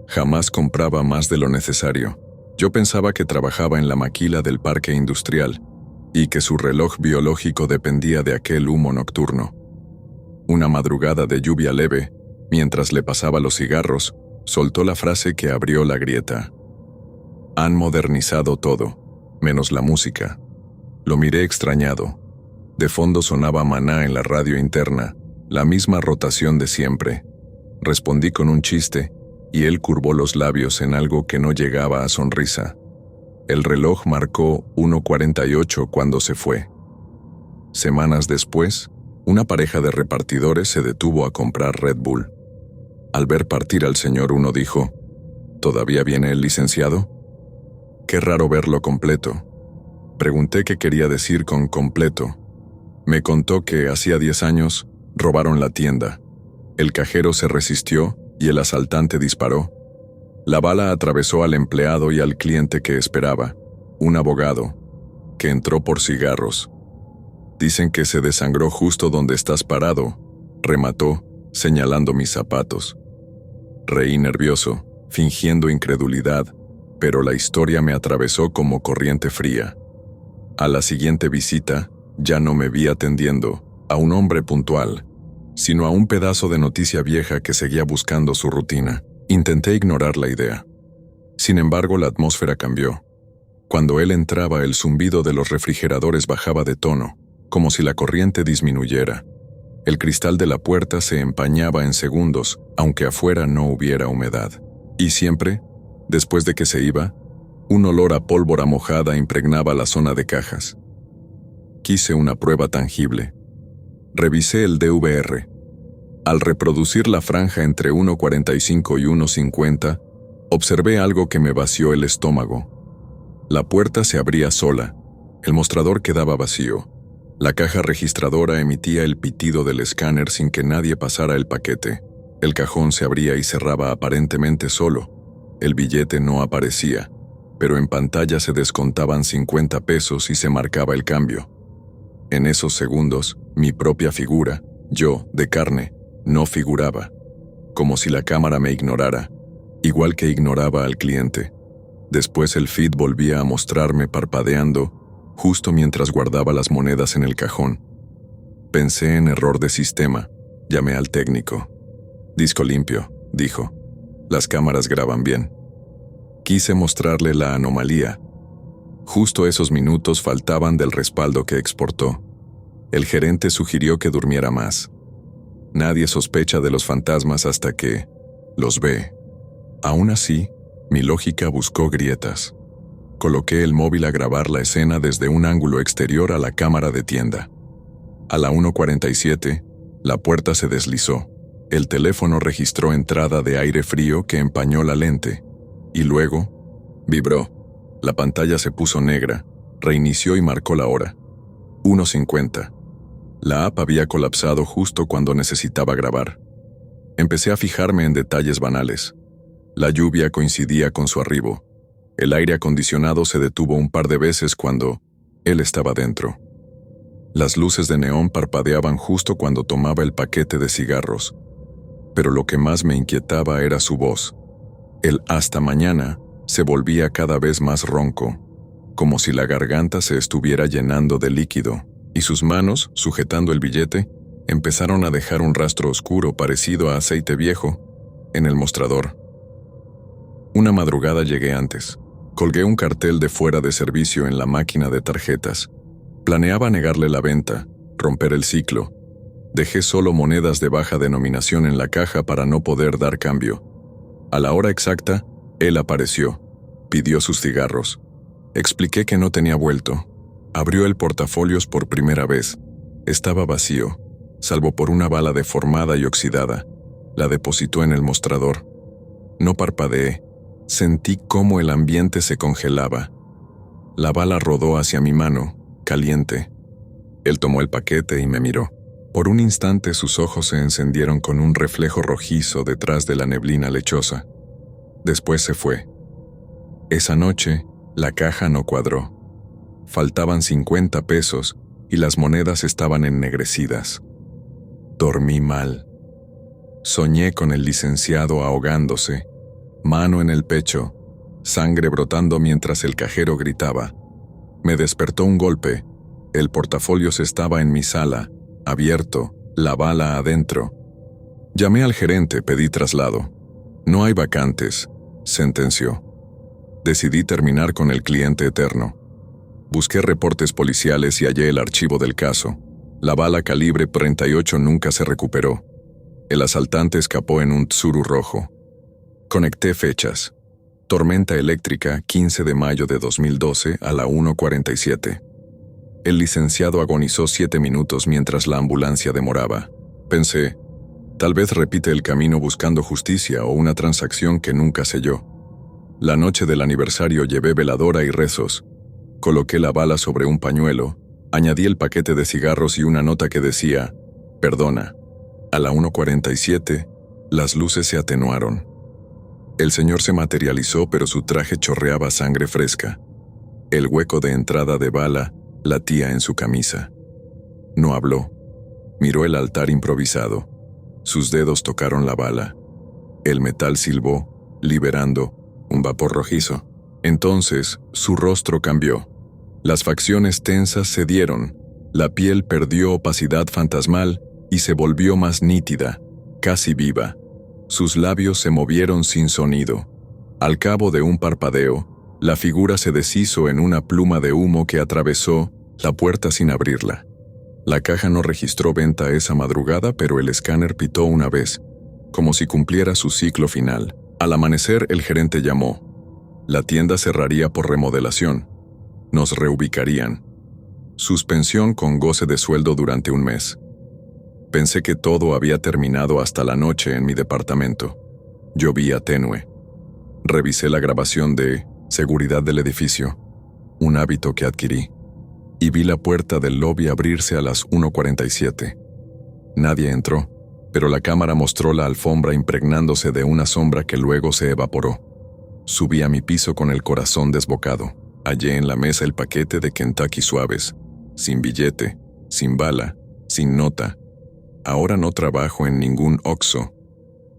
Jamás compraba más de lo necesario. Yo pensaba que trabajaba en la maquila del parque industrial y que su reloj biológico dependía de aquel humo nocturno. Una madrugada de lluvia leve, mientras le pasaba los cigarros, soltó la frase que abrió la grieta. Han modernizado todo, menos la música. Lo miré extrañado. De fondo sonaba Maná en la radio interna, la misma rotación de siempre. Respondí con un chiste, y él curvó los labios en algo que no llegaba a sonrisa. El reloj marcó 1:48 cuando se fue. Semanas después, una pareja de repartidores se detuvo a comprar Red Bull. Al ver partir al señor, uno dijo, ¿todavía viene el licenciado? Qué raro verlo completo. Pregunté qué quería decir con completo. Me contó que hacía 10 años robaron la tienda. El cajero se resistió y el asaltante disparó. La bala atravesó al empleado y al cliente que esperaba, un abogado, que entró por cigarros. Dicen que se desangró justo donde estás parado, remató, señalando mis zapatos. Reí nervioso, fingiendo incredulidad, pero la historia me atravesó como corriente fría. A la siguiente visita, ya no me vi atendiendo a un hombre puntual, sino a un pedazo de noticia vieja que seguía buscando su rutina. Intenté ignorar la idea. Sin embargo, la atmósfera cambió. Cuando él entraba, el zumbido de los refrigeradores bajaba de tono, como si la corriente disminuyera. El cristal de la puerta se empañaba en segundos, aunque afuera no hubiera humedad. Y siempre, después de que se iba, un olor a pólvora mojada impregnaba la zona de cajas. Quise una prueba tangible. Revisé el DVR. Al reproducir la franja entre 1:45 y 1:50, observé algo que me vació el estómago. La puerta se abría sola. El mostrador quedaba vacío. La caja registradora emitía el pitido del escáner sin que nadie pasara el paquete. El cajón se abría y cerraba aparentemente solo. El billete no aparecía, pero en pantalla se descontaban 50 pesos y se marcaba el cambio. En esos segundos, mi propia figura, yo, de carne, no figuraba, como si la cámara me ignorara, igual que ignoraba al cliente. Después el feed volvía a mostrarme parpadeando, justo mientras guardaba las monedas en el cajón. Pensé en error de sistema, llamé al técnico. Disco limpio, dijo. Las cámaras graban bien. Quise mostrarle la anomalía. Justo esos minutos faltaban del respaldo que exportó. El gerente sugirió que durmiera más. Nadie sospecha de los fantasmas hasta que los ve. Aún así, mi lógica buscó grietas. Coloqué el móvil a grabar la escena desde un ángulo exterior a la cámara de tienda. A la 1:47, la puerta se deslizó. El teléfono registró entrada de aire frío que empañó la lente. Y luego, vibró. La pantalla se puso negra, reinició y marcó la hora. 1:50. La app había colapsado justo cuando necesitaba grabar. Empecé a fijarme en detalles banales. La lluvia coincidía con su arribo. El aire acondicionado se detuvo un par de veces cuando él estaba dentro. Las luces de neón parpadeaban justo cuando tomaba el paquete de cigarros. Pero lo que más me inquietaba era su voz. El hasta mañana se volvía cada vez más ronco, como si la garganta se estuviera llenando de líquido, y sus manos, sujetando el billete, empezaron a dejar un rastro oscuro parecido a aceite viejo en el mostrador. Una madrugada llegué antes. Colgué un cartel de fuera de servicio en la máquina de tarjetas. Planeaba negarle la venta, romper el ciclo. Dejé solo monedas de baja denominación en la caja para no poder dar cambio. A la hora exacta, él apareció. Pidió sus cigarros. Expliqué que no tenía vuelto. Abrió el portafolios por primera vez. Estaba vacío, salvo por una bala deformada y oxidada. La depositó en el mostrador. No parpadeé. Sentí cómo el ambiente se congelaba. La bala rodó hacia mi mano, caliente. Él tomó el paquete y me miró. Por un instante sus ojos se encendieron con un reflejo rojizo detrás de la neblina lechosa. Después se fue. Esa noche, la caja no cuadró. Faltaban 50 pesos y las monedas estaban ennegrecidas. Dormí mal. Soñé con el licenciado ahogándose, mano en el pecho, sangre brotando mientras el cajero gritaba. Me despertó un golpe. El portafolios estaba en mi sala, abierto, la bala adentro. Llamé al gerente, pedí traslado. No hay vacantes, sentenció. Decidí terminar con el cliente eterno. Busqué reportes policiales y hallé el archivo del caso. La bala calibre .38 nunca se recuperó. El asaltante escapó en un Tsuru rojo. Conecté fechas. Tormenta eléctrica, 15 de mayo de 2012 a la 1:47. El licenciado agonizó 7 minutos mientras la ambulancia demoraba. Pensé, tal vez repite el camino buscando justicia o una transacción que nunca selló. La noche del aniversario llevé veladora y rezos. Coloqué la bala sobre un pañuelo, añadí el paquete de cigarros y una nota que decía, perdona. A la 1:47, las luces se atenuaron. El señor se materializó, pero su traje chorreaba sangre fresca. El hueco de entrada de bala latía en su camisa. No habló. Miró el altar improvisado. Sus dedos tocaron la bala. El metal silbó, liberando un vapor rojizo. Entonces, su rostro cambió. Las facciones tensas cedieron, la piel perdió opacidad fantasmal y se volvió más nítida, casi viva. Sus labios se movieron sin sonido. Al cabo de un parpadeo, la figura se deshizo en una pluma de humo que atravesó la puerta sin abrirla. La caja no registró venta esa madrugada, pero el escáner pitó una vez, como si cumpliera su ciclo final. Al amanecer, el gerente llamó. La tienda cerraría por remodelación. Nos reubicarían. Suspensión con goce de sueldo durante un mes. Pensé que todo había terminado hasta la noche en mi departamento. Llovía tenue. Revisé la grabación de seguridad del edificio, un hábito que adquirí, y vi la puerta del lobby abrirse a las 1:47. Nadie entró, pero la cámara mostró la alfombra impregnándose de una sombra que luego se evaporó. Subí a mi piso con el corazón desbocado. Hallé en la mesa el paquete de Kentucky Suaves, sin billete, sin bala, sin nota. Ahora no trabajo en ningún Oxxo.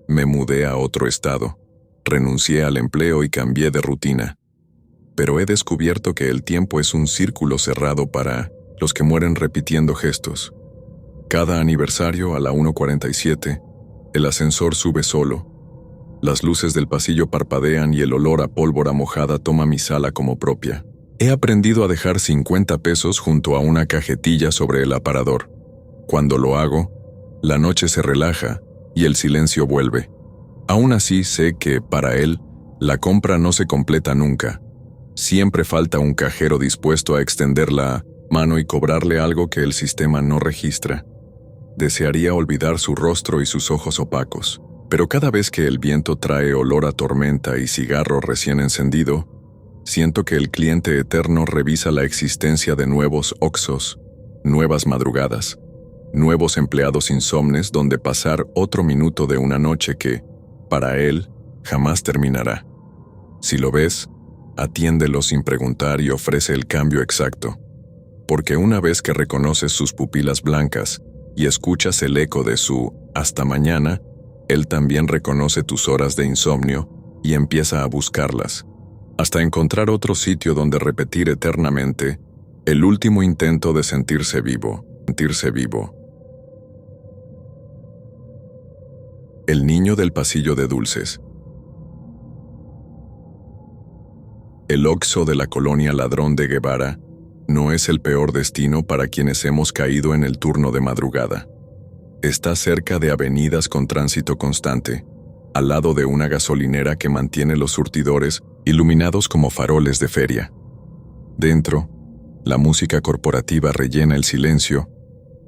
Me mudé a otro estado. Renuncié al empleo y cambié de rutina. Pero he descubierto que el tiempo es un círculo cerrado para los que mueren repitiendo gestos. Cada aniversario a la 1:47, el ascensor sube solo. Las luces del pasillo parpadean y el olor a pólvora mojada toma mi sala como propia. He aprendido a dejar 50 pesos junto a una cajetilla sobre el aparador. Cuando lo hago, la noche se relaja y el silencio vuelve. Aún así sé que, para él, la compra no se completa nunca. Siempre falta un cajero dispuesto a extender la mano y cobrarle algo que el sistema no registra. Desearía olvidar su rostro y sus ojos opacos. Pero cada vez que el viento trae olor a tormenta y cigarro recién encendido, siento que el cliente eterno revisa la existencia de nuevos Oxxos, nuevas madrugadas, nuevos empleados insomnes donde pasar otro minuto de una noche que, para él, jamás terminará. Si lo ves, atiéndelo sin preguntar y ofrece el cambio exacto. Porque una vez que reconoces sus pupilas blancas y escuchas el eco de su «hasta mañana», él también reconoce tus horas de insomnio y empieza a buscarlas, hasta encontrar otro sitio donde repetir eternamente el último intento de sentirse vivo. El niño del pasillo de dulces. El Oxxo de la colonia Ladrón de Guevara no es el peor destino para quienes hemos caído en el turno de madrugada. Está cerca de avenidas con tránsito constante, al lado de una gasolinera que mantiene los surtidores iluminados como faroles de feria. Dentro, la música corporativa rellena el silencio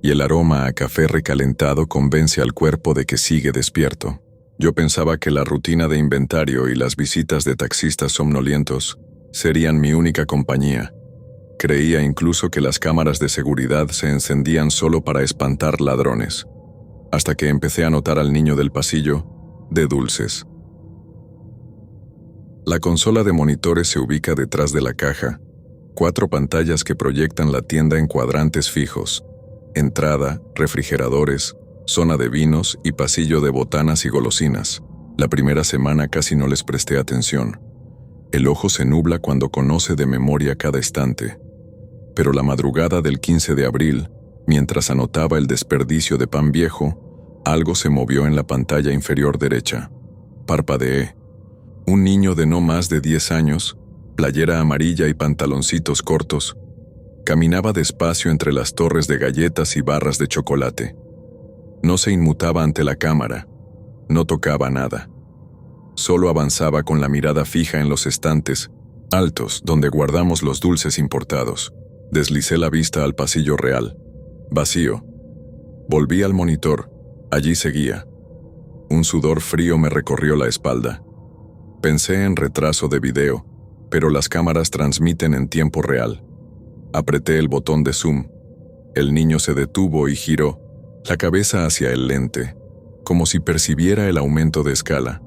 y el aroma a café recalentado convence al cuerpo de que sigue despierto. Yo pensaba que la rutina de inventario y las visitas de taxistas somnolientos serían mi única compañía. Creía incluso que las cámaras de seguridad se encendían solo para espantar ladrones. Hasta que empecé a notar al niño del pasillo de dulces. La consola de monitores se ubica detrás de la caja, 4 pantallas que proyectan la tienda en cuadrantes fijos: entrada, refrigeradores, zona de vinos y pasillo de botanas y golosinas. La primera semana casi no les presté atención. El ojo se nubla cuando conoce de memoria cada instante. Pero la madrugada del 15 de abril, mientras anotaba el desperdicio de pan viejo, algo se movió en la pantalla inferior derecha. Parpadeé. Un niño de no más de 10 años, playera amarilla y pantaloncitos cortos, caminaba despacio entre las torres de galletas y barras de chocolate. No se inmutaba ante la cámara, no tocaba nada. Solo avanzaba con la mirada fija en los estantes altos donde guardamos los dulces importados. Deslicé la vista al pasillo real. Vacío. Volví al monitor. Allí seguía. Un sudor frío me recorrió la espalda. Pensé en retraso de video, pero las cámaras transmiten en tiempo real. Apreté el botón de zoom. El niño se detuvo y giró, la cabeza hacia el lente, como si percibiera el aumento de escala.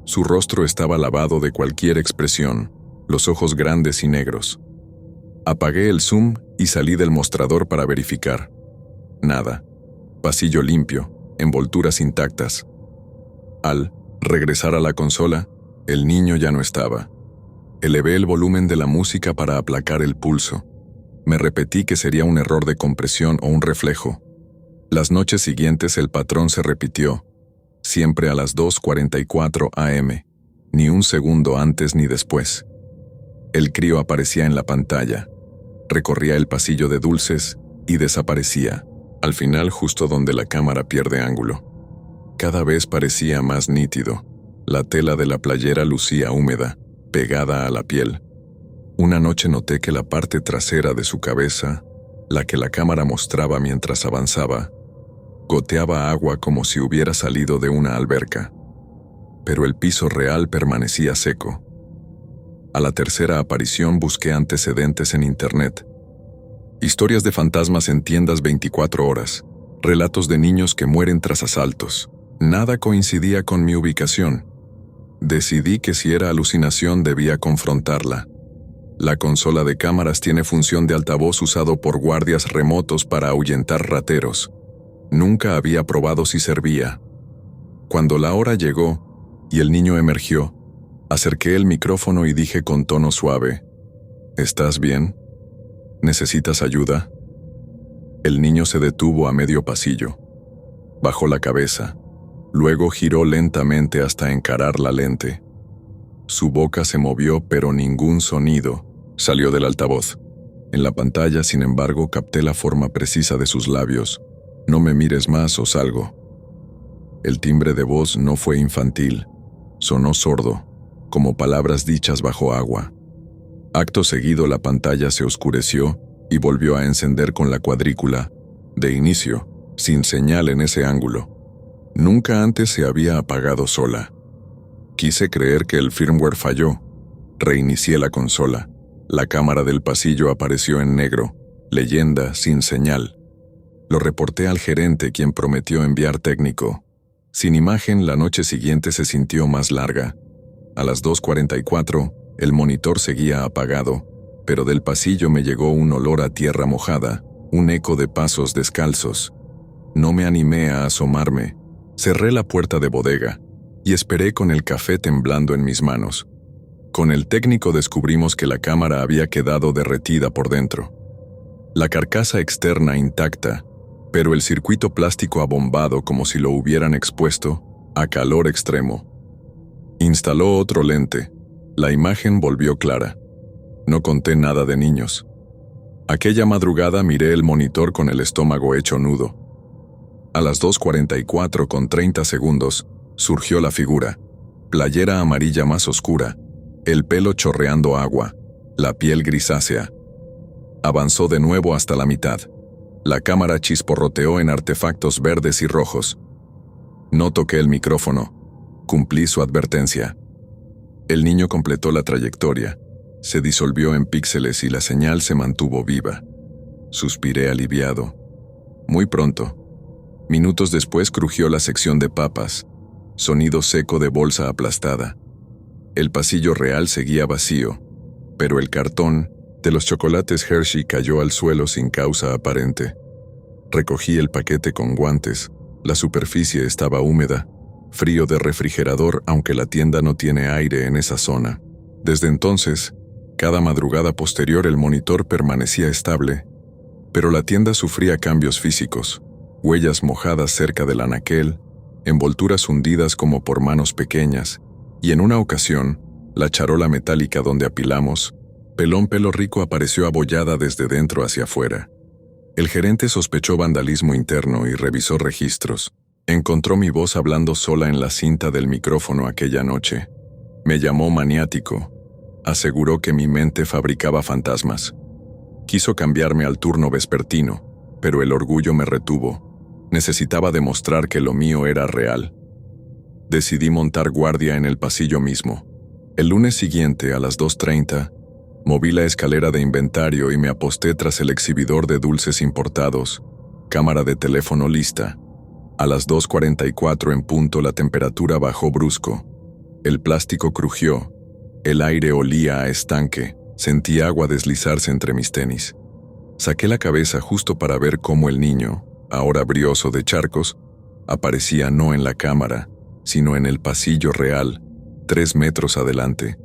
Su rostro estaba lavado de cualquier expresión, los ojos grandes y negros. Apagué el zoom y salí del mostrador para verificar. Nada. Pasillo limpio, envolturas intactas. Al regresar a la consola, el niño ya no estaba. Elevé el volumen de la música para aplacar el pulso. Me repetí que sería un error de compresión o un reflejo. Las noches siguientes el patrón se repitió, siempre a las 2:44 am, ni un segundo antes ni después. El crío aparecía en la pantalla, recorría el pasillo de dulces y desaparecía, al final justo donde la cámara pierde ángulo. Cada vez parecía más nítido. La tela de la playera lucía húmeda, pegada a la piel. Una noche noté que la parte trasera de su cabeza, la que la cámara mostraba mientras avanzaba, goteaba agua como si hubiera salido de una alberca. Pero el piso real permanecía seco. A la tercera aparición busqué antecedentes en internet. Historias de fantasmas en tiendas 24 horas. Relatos de niños que mueren tras asaltos. Nada coincidía con mi ubicación. Decidí que si era alucinación debía confrontarla. La consola de cámaras tiene función de altavoz usado por guardias remotos para ahuyentar rateros. Nunca había probado si servía. Cuando la hora llegó y el niño emergió, acerqué el micrófono y dije con tono suave: ¿Estás bien? ¿Necesitas ayuda? El niño se detuvo a medio pasillo. Bajó la cabeza. Luego giró lentamente hasta encarar la lente. Su boca se movió, pero ningún sonido salió del altavoz. En la pantalla, sin embargo, capté la forma precisa de sus labios. No me mires más o salgo. El timbre de voz no fue infantil. Sonó sordo, como palabras dichas bajo agua. Acto seguido, la pantalla se oscureció y volvió a encender con la cuadrícula. De inicio, sin señal en ese ángulo. Nunca antes se había apagado sola. Quise creer que el firmware falló. Reinicié la consola. La cámara del pasillo apareció en negro, leyenda sin señal. Lo reporté al gerente, quien prometió enviar técnico. Sin imagen, la noche siguiente se sintió más larga. A las 2:44, el monitor seguía apagado, pero del pasillo me llegó un olor a tierra mojada, un eco de pasos descalzos. No me animé a asomarme. Cerré la puerta de bodega y esperé con el café temblando en mis manos. Con el técnico descubrimos que la cámara había quedado derretida por dentro. La carcasa externa intacta, pero el circuito plástico abombado como si lo hubieran expuesto a calor extremo. Instaló otro lente. La imagen volvió clara. No conté nada de niños. Aquella madrugada miré el monitor con el estómago hecho nudo. A las 2:44 con 30 segundos, surgió la figura. Playera amarilla más oscura, el pelo chorreando agua, la piel grisácea. Avanzó de nuevo hasta la mitad. La cámara chisporroteó en artefactos verdes y rojos. No toqué el micrófono. Cumplí su advertencia. El niño completó la trayectoria. Se disolvió en píxeles y la señal se mantuvo viva. Suspiré aliviado. Muy pronto. Minutos después crujió la sección de papas. Sonido seco de bolsa aplastada. El pasillo real seguía vacío, pero el cartón de los chocolates Hershey cayó al suelo sin causa aparente. Recogí el paquete con guantes. La superficie estaba húmeda, frío de refrigerador, aunque la tienda no tiene aire en esa zona. Desde entonces, cada madrugada posterior el monitor permanecía estable, pero la tienda sufría cambios físicos, huellas mojadas cerca del anaquel, envolturas hundidas como por manos pequeñas, y en una ocasión, la charola metálica donde apilamos, Pelón Pelo Rico apareció abollada desde dentro hacia afuera. El gerente sospechó vandalismo interno y revisó registros. Encontró mi voz hablando sola en la cinta del micrófono aquella noche. Me llamó maniático. Aseguró que mi mente fabricaba fantasmas. Quiso cambiarme al turno vespertino, pero el orgullo me retuvo. Necesitaba demostrar que lo mío era real. Decidí montar guardia en el pasillo mismo. El lunes siguiente, a las 2:30, moví la escalera de inventario y me aposté tras el exhibidor de dulces importados, cámara de teléfono lista. A las 2:44 en punto la temperatura bajó brusco. El plástico crujió, el aire olía a estanque, sentí agua deslizarse entre mis tenis. Saqué la cabeza justo para ver cómo el niño, ahora brioso de charcos, aparecía no en la cámara, sino en el pasillo real, 3 metros adelante,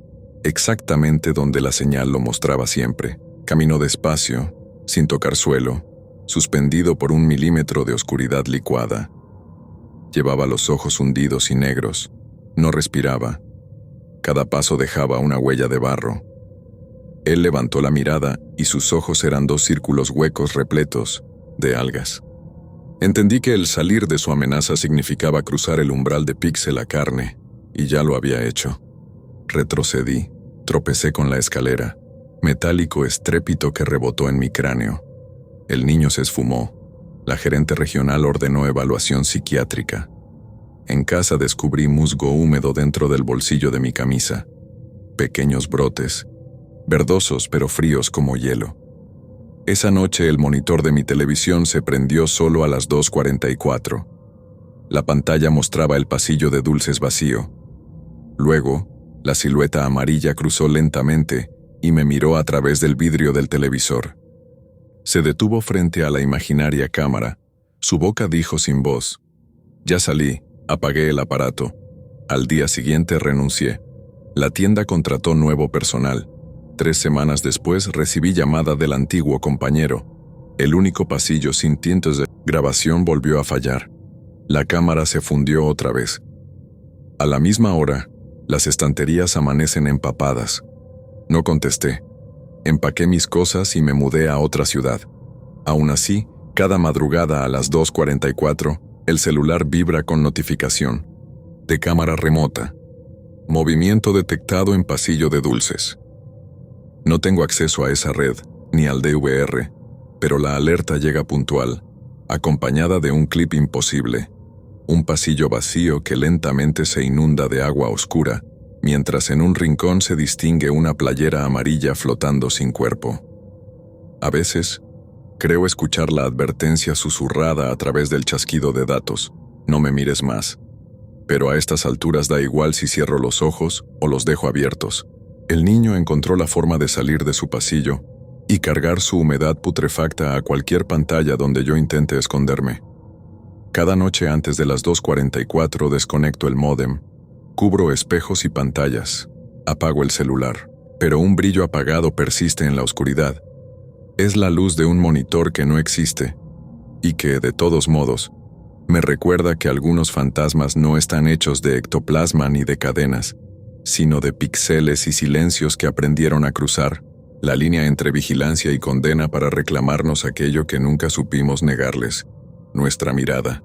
exactamente donde la señal lo mostraba siempre. Caminó despacio, sin tocar suelo, suspendido por 1 milímetro de oscuridad licuada. Llevaba los ojos hundidos y negros, no respiraba. Cada paso dejaba una huella de barro. Él levantó la mirada y sus ojos eran 2 círculos huecos repletos de algas. Entendí que el salir de su amenaza significaba cruzar el umbral de Pixel a carne, y ya lo había hecho. Retrocedí, tropecé con la escalera, metálico estrépito que rebotó en mi cráneo. El niño se esfumó. La gerente regional ordenó evaluación psiquiátrica. En casa descubrí musgo húmedo dentro del bolsillo de mi camisa. Pequeños brotes, verdosos pero fríos como hielo. Esa noche el monitor de mi televisión se prendió solo a las 2:44. La pantalla mostraba el pasillo de dulces vacío. Luego, la silueta amarilla cruzó lentamente y me miró a través del vidrio del televisor. Se detuvo frente a la imaginaria cámara. Su boca dijo sin voz: «Ya salí, apagué el aparato». Al día siguiente renuncié. La tienda contrató nuevo personal. 3 semanas después recibí llamada del antiguo compañero. El único pasillo sin tintes de grabación volvió a fallar. La cámara se fundió otra vez. A la misma hora, las estanterías amanecen empapadas. No contesté. Empaqué mis cosas y me mudé a otra ciudad. Aún así, cada madrugada a las 2:44, el celular vibra con notificación. De cámara remota. Movimiento detectado en pasillo de dulces. No tengo acceso a esa red, ni al DVR, pero la alerta llega puntual, acompañada de un clip imposible. Un pasillo vacío que lentamente se inunda de agua oscura, mientras en un rincón se distingue una playera amarilla flotando sin cuerpo. A veces, creo escuchar la advertencia susurrada a través del chasquido de datos: «No me mires más». Pero a estas alturas da igual si cierro los ojos o los dejo abiertos. El niño encontró la forma de salir de su pasillo y cargar su humedad putrefacta a cualquier pantalla donde yo intente esconderme. Cada noche antes de las 2:44 desconecto el módem, cubro espejos y pantallas, apago el celular, pero un brillo apagado persiste en la oscuridad. Es la luz de un monitor que no existe y que, de todos modos, me recuerda que algunos fantasmas no están hechos de ectoplasma ni de cadenas, sino de píxeles y silencios que aprendieron a cruzar la línea entre vigilancia y condena para reclamarnos aquello que nunca supimos negarles: nuestra mirada.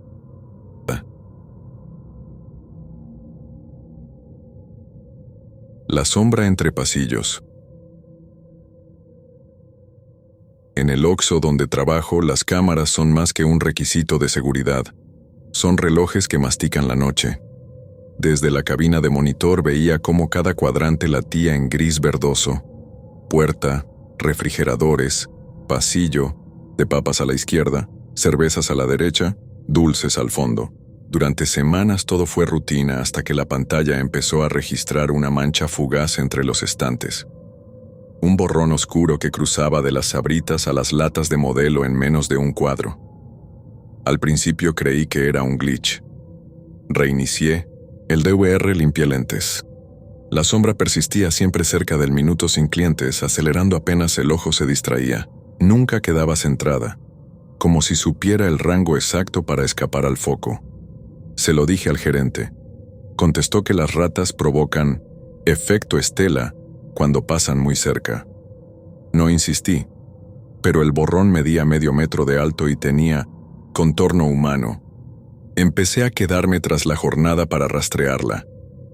La sombra entre pasillos. En el Oxxo donde trabajo, las cámaras son más que un requisito de seguridad. Son relojes que mastican la noche. Desde la cabina de monitor veía cómo cada cuadrante latía en gris verdoso. Puerta, refrigeradores, pasillo, de papas a la izquierda, cervezas a la derecha, dulces al fondo. Durante semanas todo fue rutina hasta que la pantalla empezó a registrar una mancha fugaz entre los estantes. Un borrón oscuro que cruzaba de las sabritas a las latas de Modelo en menos de un cuadro. Al principio creí que era un glitch. Reinicié El DVR limpié lentes. La sombra persistía siempre cerca del minuto sin clientes, acelerando apenas el ojo se distraía. Nunca quedaba centrada, como si supiera el rango exacto para escapar al foco. Se lo dije al gerente. Contestó que las ratas provocan efecto estela cuando pasan muy cerca. No insistí, pero el borrón medía medio metro de alto y tenía contorno humano. Empecé a quedarme tras la jornada para rastrearla.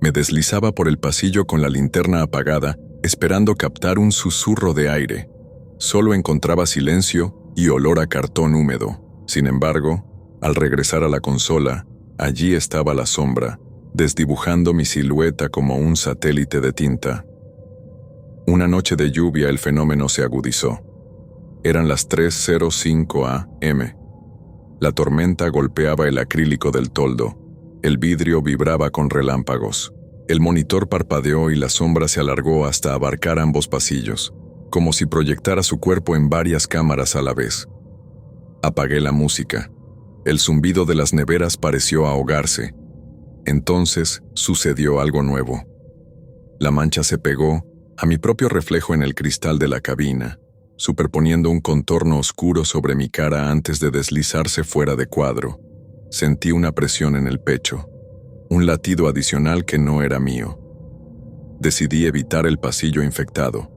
Me deslizaba por el pasillo con la linterna apagada, esperando captar un susurro de aire. Solo encontraba silencio y olor a cartón húmedo. Sin embargo, al regresar a la consola, allí estaba la sombra, desdibujando mi silueta como un satélite de tinta. Una noche de lluvia el fenómeno se agudizó. Eran las 3:05 a.m. La tormenta golpeaba el acrílico del toldo. El vidrio vibraba con relámpagos. El monitor parpadeó y la sombra se alargó hasta abarcar ambos pasillos, como si proyectara su cuerpo en varias cámaras a la vez. Apagué la música. El zumbido de las neveras pareció ahogarse. Entonces sucedió algo nuevo. La mancha se pegó a mi propio reflejo en el cristal de la cabina, superponiendo un contorno oscuro sobre mi cara antes de deslizarse fuera de cuadro. Sentí una presión en el pecho, un latido adicional que no era mío. Decidí evitar el pasillo infectado.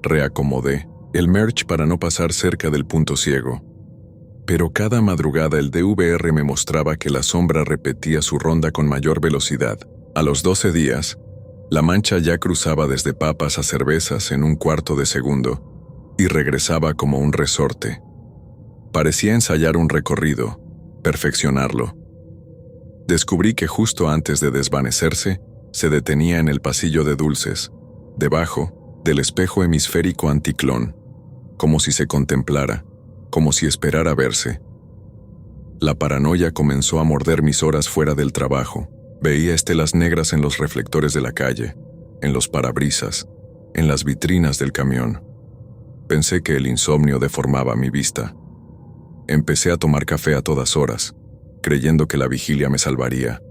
Reacomodé el merch para no pasar cerca del punto ciego. Pero cada madrugada el DVR me mostraba que la sombra repetía su ronda con mayor velocidad. A los 12 días, la mancha ya cruzaba desde papas a cervezas en un cuarto de segundo y regresaba como un resorte. Parecía ensayar un recorrido, perfeccionarlo. Descubrí que justo antes de desvanecerse, se detenía en el pasillo de dulces, debajo del espejo hemisférico anticlón, como si se contemplara, como si esperara verse. La paranoia comenzó a morder mis horas fuera del trabajo. Veía estelas negras en los reflectores de la calle, en los parabrisas, en las vitrinas del camión. Pensé que el insomnio deformaba mi vista. Empecé a tomar café a todas horas, creyendo que la vigilia me salvaría,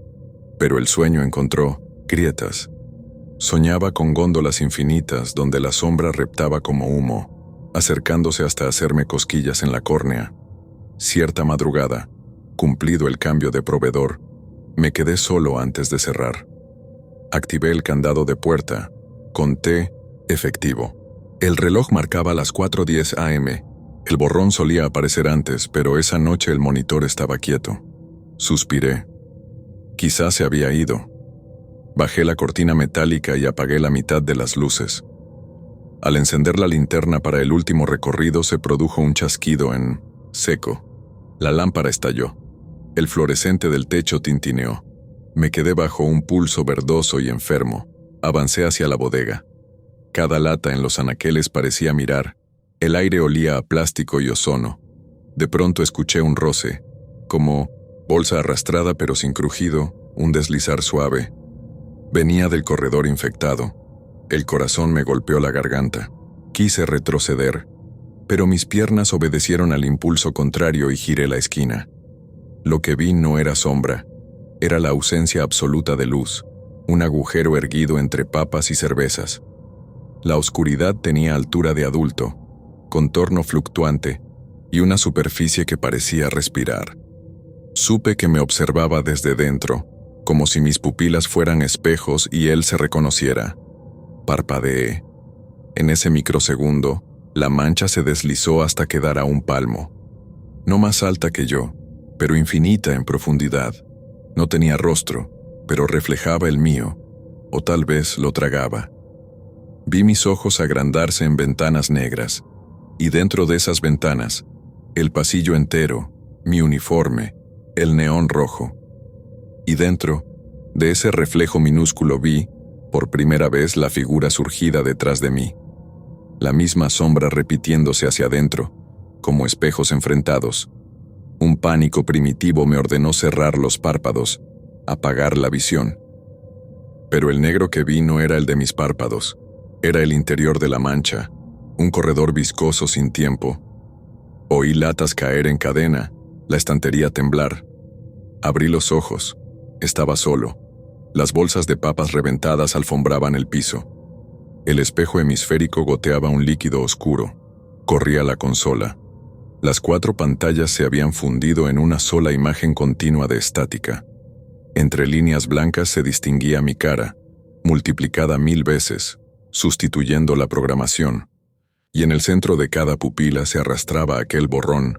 pero el sueño encontró grietas. Soñaba con góndolas infinitas donde la sombra reptaba como humo, acercándose hasta hacerme cosquillas en la córnea. Cierta madrugada, cumplido el cambio de proveedor, me quedé solo antes de cerrar. Activé el candado de puerta, conté efectivo. El reloj marcaba las 4:10 a.m. El borrón solía aparecer antes, pero esa noche el monitor estaba quieto. Suspiré. Quizás se había ido. Bajé la cortina metálica y apagué la mitad de las luces. Al encender la linterna para el último recorrido se produjo un chasquido en seco. La lámpara estalló. El fluorescente del techo tintineó. Me quedé bajo un pulso verdoso y enfermo. Avancé hacia la bodega. Cada lata en los anaqueles parecía mirar. El aire olía a plástico y ozono. De pronto escuché un roce, como bolsa arrastrada pero sin crujido, un deslizar suave. Venía del corredor infectado. El corazón me golpeó la garganta. Quise retroceder, pero mis piernas obedecieron al impulso contrario y giré la esquina. Lo que vi no era sombra, era la ausencia absoluta de luz, un agujero erguido entre papas y cervezas. La oscuridad tenía altura de adulto, contorno fluctuante y una superficie que parecía respirar. Supe que me observaba desde dentro, como si mis pupilas fueran espejos y él se reconociera. Parpadeé. En ese microsegundo, la mancha se deslizó hasta quedar a un palmo. No más alta que yo, pero infinita en profundidad. No tenía rostro, pero reflejaba el mío, o tal vez lo tragaba. Vi mis ojos agrandarse en ventanas negras, y dentro de esas ventanas, el pasillo entero, mi uniforme, el neón rojo. Y dentro de ese reflejo minúsculo vi, por primera vez, la figura surgida detrás de mí. La misma sombra repitiéndose hacia adentro, como espejos enfrentados. Un pánico primitivo me ordenó cerrar los párpados, apagar la visión. Pero el negro que vi no era el de mis párpados, era el interior de la mancha, un corredor viscoso sin tiempo. Oí latas caer en cadena, la estantería temblar. Abrí los ojos, estaba solo. Las bolsas de papas reventadas alfombraban el piso. El espejo hemisférico goteaba un líquido oscuro. Corría la consola. Las 4 pantallas se habían fundido en una sola imagen continua de estática. Entre líneas blancas se distinguía mi cara, multiplicada 1000 veces, sustituyendo la programación. Y en el centro de cada pupila se arrastraba aquel borrón,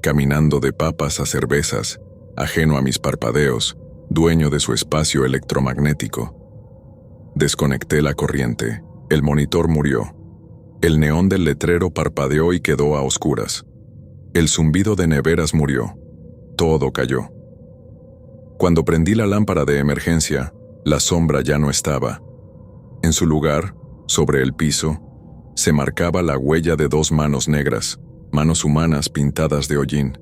caminando de papas a cervezas, ajeno a mis parpadeos, dueño de su espacio electromagnético. Desconecté la corriente. El monitor murió. El neón del letrero parpadeó y quedó a oscuras. El zumbido de neveras murió. Todo cayó. Cuando prendí la lámpara de emergencia, la sombra ya no estaba. En su lugar, sobre el piso, se marcaba la huella de 2 manos negras, manos humanas pintadas de hollín.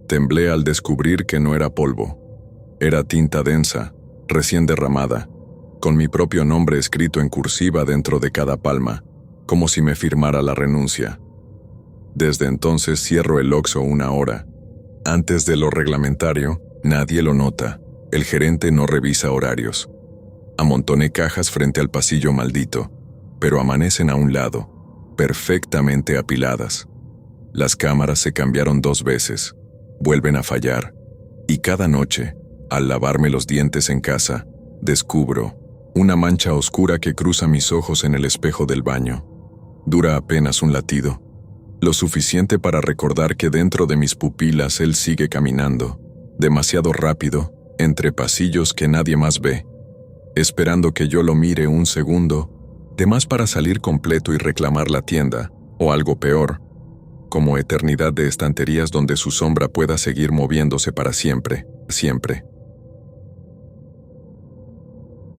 Temblé al descubrir que no era polvo. Era tinta densa, recién derramada, con mi propio nombre escrito en cursiva dentro de cada palma, como si me firmara la renuncia. Desde entonces cierro el Oxxo 1 hora. Antes de lo reglamentario, nadie lo nota. El gerente no revisa horarios. Amontoné cajas frente al pasillo maldito, pero amanecen a un lado, perfectamente apiladas. Las cámaras se cambiaron 2 veces, vuelven a fallar, y cada noche, al lavarme los dientes en casa, descubro una mancha oscura que cruza mis ojos en el espejo del baño. Dura apenas un latido, lo suficiente para recordar que dentro de mis pupilas él sigue caminando, demasiado rápido, entre pasillos que nadie más ve, esperando que yo lo mire un segundo, de más para salir completo y reclamar la tienda, o algo peor, como eternidad de estanterías donde su sombra pueda seguir moviéndose para siempre, siempre.